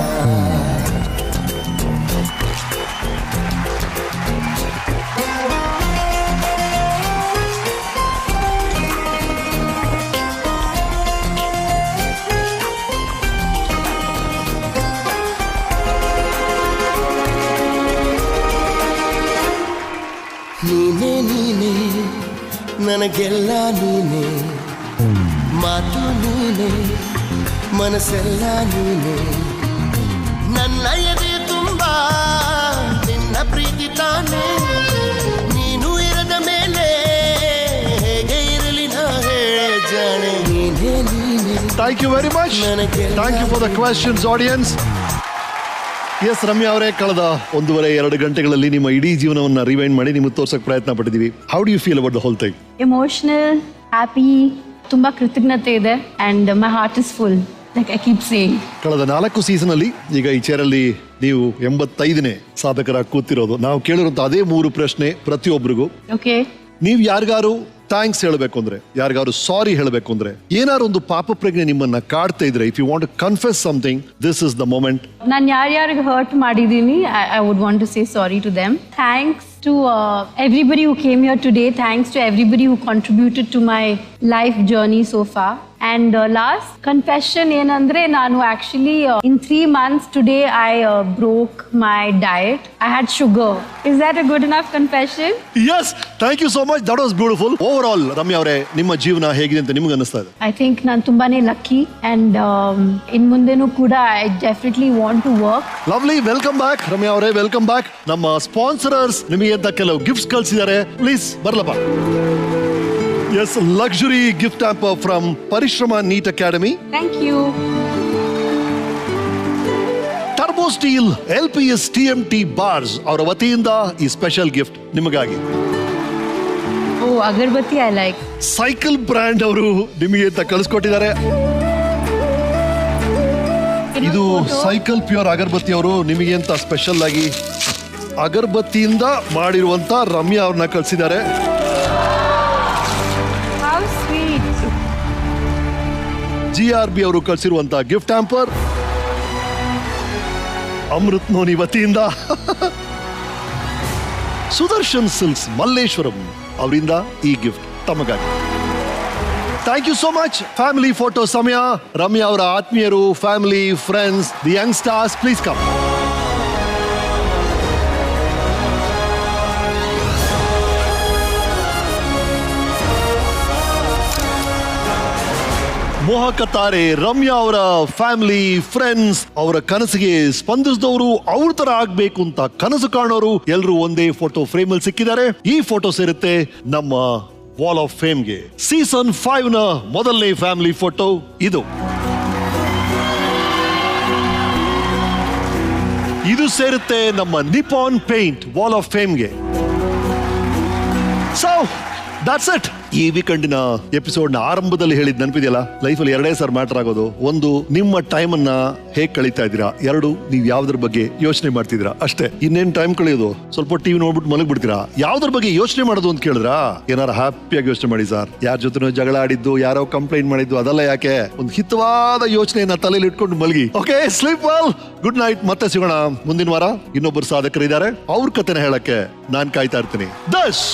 ನೀನೇ ನೀನೇ ನನಗೆಲ್ಲ ನೀನೇ, ಮಾತು ನೀನೇ ಮನಸ್ಸೆಲ್ಲ ನೀನೇ, ನನ್ನ ಎದೆ ತುಂಬ ನಿನ್ನ ಪ್ರೀತಿ ತಾನೇ, ನೀನು ಇರದ ಮೇಲೆ ಹೇಗೆ ಇರಲಿ ನಾ ಹೇಳೆ ಜಾಣೆ, ನೀನೇ ನೀನೇ. Thank you very much. Thank you for the questions, audience. Yes Ramya ಅವರೇ, ಕಳೆದ 1.5-2 ಗಂಟೆಗಳಲ್ಲಿ ನಿಮ್ಮ ಇಡೀ ಜೀವನವನ್ನ ರಿವೈಂಡ್ ಮಾಡಿ ನಿಮಗೆ ತೋರ್ಸಕ್ಕೆ ಪ್ರಯತ್ನ ಪಟ್ಟಿದ್ದೀವಿ. How do you feel about the whole thing? Emotional, happy, ತುಂಬಾ ಕೃತಜ್ಞತೆ ಇದೆ and my heart is full, like I keep saying. ಕಳೆದ 4 ಸೀಸನ್ ಅಲ್ಲಿ ಈಗ ಈ ಚೇರಲ್ಲಿ ನೀವು 85ನೇ ಸಾಧಕರಾಗಿ ಕೂತಿರೋದು. ನಾವು ಕೇಳಿರುವಂತ ಅದೇ 3 ಪ್ರಶ್ನೆ ಪ್ರತಿಯೊಬ್ಬರಿಗೂ. ಓಕೆ, ನೀವು ಯಾರಿಗಾರು ಥ್ಯಾಂಕ್ಸ್ ಹೇಳಬೇಕು ಅಂದ್ರೆ, ಯಾರಿಗಾರು ಸಾರಿ ಹೇಳಬೇಕು ಅಂದ್ರೆ, ಏನಾರು ಒಂದು ಪಾಪ ಪ್ರಜ್ಞೆ ನಿಮ್ಮನ್ನ ಕಾಡ್ತಾ ಇದ್ರೆ, if you want to confess something, this is the moment. ನಾನು ಯಾರ್ಯಾರಿಗೆ ಹರ್ಟ್ ಮಾಡಿದ್ದೀನಿ, I would want to say sorry to them. Thanks to everybody who came here today. Thanks to everybody who contributed to my life journey so far. And last confession ಏನಂದ್ರೆ ನಾನು actually in 3 months today I broke my diet. I had sugar. Is that a good enough confession? Yes, thank you so much. That was beautiful. Overall, Ramya ಅವರೇ, ನಿಮ್ಮ ಜೀವನ ಹೇಗಿದೆ ಅಂತ ನಿಮಗೆ ಅನಿಸ್ತಾ ಇದೆ? I think ನಾನು ತುಂಬಾನೇ lucky and in ಮುಂದೆನೂ ಕೂಡ I definitely want to work. Lovely, welcome back Ramya ಅವರೇ, welcome back. ನಮ್ಮ ಸ್ಪಾನ್ಸರರ್ಸ್ ನಿಮಗೆ ಅಂತ ಕೆಲವು ಗಿಫ್ಟ್ಸ್ ಕಳಿಸಿದ್ದಾರೆ. Please ಬರ್ಲಪ್ಪ. Yes, luxury gift hamper from Parishrama NEET Academy. Thank you. Turbo Steel LPS TMT bars ಅವರ ವತಿಯಿಂದ ಈ ಸ್ಪೆಷಲ್ ಗಿಫ್ಟ್ ನಿಮಗಾಗಿ. Oh, agarbatti I like. Cycle brand ಅವರು ನಿಮಗೆ ಅಂತ ಕಳಿಸ್ಕೊಟ್ಟಿದ್ದಾರೆ. ಇದು ಸೈಕಲ್ ಪ್ಯೂರ್ ಅಗರಬತ್ತಿ ಅವರು ನಿಮಗೆ ಅಂತ ಸ್ಪೆಷಲ್ ಆಗಿ ಅಗರಬತ್ತಿಯಿಂದ ಮಾಡಿರುವಂತ ರಮ್ಯಾ ಅವ್ರನ್ನ ಕಳಿಸಿದ್ದಾರೆ. GRB ಅವರು ಕಳಿಸಿರುವಂತ ಗಿಫ್ಟ್ ಹ್ಯಾಂಪರ್ ಅಮೃತ್ ನೋನಿ ವತಿಯಿಂದ ಸುದರ್ಶನ್ ಸಿಲ್ಕ್ಸ್ ಮಲ್ಲೇಶ್ವರಂ ಅವರಿಂದ ಈ ಗಿಫ್ಟ್ ತಮಗಾಗಿ. Thank you so much. Family photo ಸಮಯ. ರಮ್ಯಾ ಅವರ ಆತ್ಮೀಯರು, family, friends, the young stars, please come. ಮೋಹಕ ತಾರೆ ರಮ್ಯಾ ಅವರ ಫ್ಯಾಮಿಲಿ, ಫ್ರೆಂಡ್ಸ್, ಅವರ ಕನಸಿಗೆ ಸ್ಪಂದಿಸಿದವರು, ಅವ್ರ ತರ ಆಗ್ಬೇಕು ಅಂತ ಕನಸು ಕಾಣೋರು ಎಲ್ಲರೂ ಒಂದೇ ಫೋಟೋ ಫ್ರೇಮ್ ಅಲ್ಲಿ ಸಿಕ್ಕಿದ್ದಾರೆ. ಈ ಫೋಟೋ ಸೇರುತ್ತೆ ನಮ್ಮ ವಾಲ್ ಆಫ್ ಫೇಮ್ಗೆ. ಸೀಸನ್ 5 ನ ಮೊದಲನೇ ಫ್ಯಾಮಿಲಿ ಫೋಟೋ ಇದು. ಇದು ಸೇರುತ್ತೆ ನಮ್ಮ ನಿಪಾನ್ ಪೇಂಟ್ ವಾಲ್ ಆಫ್ ಫೇಮ್ಗೆ. So that's it. ಈ ವೀಕೆಂಡಿನ ಎಪಿಸೋಡ್ ನ ಆರಂಭದಲ್ಲಿ ಹೇಳಿದ್ ನೆನಪಿದೆಯಲ್ಲ, ಲೈಫಲ್ಲಿ 2 ಸಾರಿ ಮ್ಯಾಟರ್ ಆಗೋದು. ಒಂದು, ನಿಮ್ಮ ಟೈಮ್ ಅನ್ನ ಹೇಗ್ ಕಳೀತಾ ಇದ್ದೀರಾ. 2, ನೀವು ಯಾವ್ದ್ರ ಬಗ್ಗೆ ಯೋಚನೆ ಮಾಡ್ತಿದ್ದೀರಾ ಅಷ್ಟೇ. ಇನ್ನೇನ್ ಟೈಮ್ ಕಳೆಯೋದು, ಸ್ವಲ್ಪ ಟಿವಿ ನೋಡ್ಬಿಟ್ಟು ಮಲಗ್ ಬಿಡ್ತೀರಾ. ಯಾವ್ದ್ರ ಬಗ್ಗೆ ಯೋಚನೆ ಮಾಡೋದು ಅಂತ ಕೇಳಿದ್ರ, ಏನಾರ ಹ್ಯಾಪಿಯಾಗಿ ಯೋಚನೆ ಮಾಡಿ ಸರ್. ಯಾರ ಜೊತೆ ಜಗಳ ಆಡಿದ್ದು, ಯಾರೋ ಕಂಪ್ಲೇಂಟ್ ಮಾಡಿದ್ದು, ಅದೆಲ್ಲ ಯಾಕೆ. ಒಂದು ಹಿತವಾದ ಯೋಚನೆಯನ್ನ ತಲೆಯಲ್ಲಿ ಇಟ್ಕೊಂಡು ಮಲಗಿ. Okay, sleep well, good night. ಮತ್ತೆ ಸಿಗೋಣ ಮುಂದಿನ ವಾರ. ಇನ್ನೊಬ್ಬರು ಸಾಧಕರಿದ್ದಾರೆ, ಅವ್ರ ಕಥೆನ ಹೇಳಕ್ಕೆ ನಾನ್ ಕಾಯ್ತಾ ಇರ್ತೀನಿ. Dash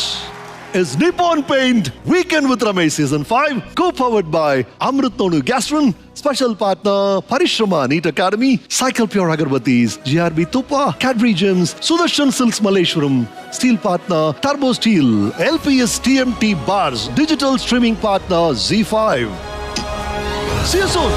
is Nippon Paint Weekend with Ramesh Season 5, co-powered by Amrit Nonu Gastron, special partner Parishrama NEET Academy, Cycle Pure Agarbattis, GRB Tuppa, Cadbury Gyms, Sudarshan Silks Malleshwaram, steel partner Turbo Steel, LPS TMT Bars, digital streaming partner Z5. See you soon.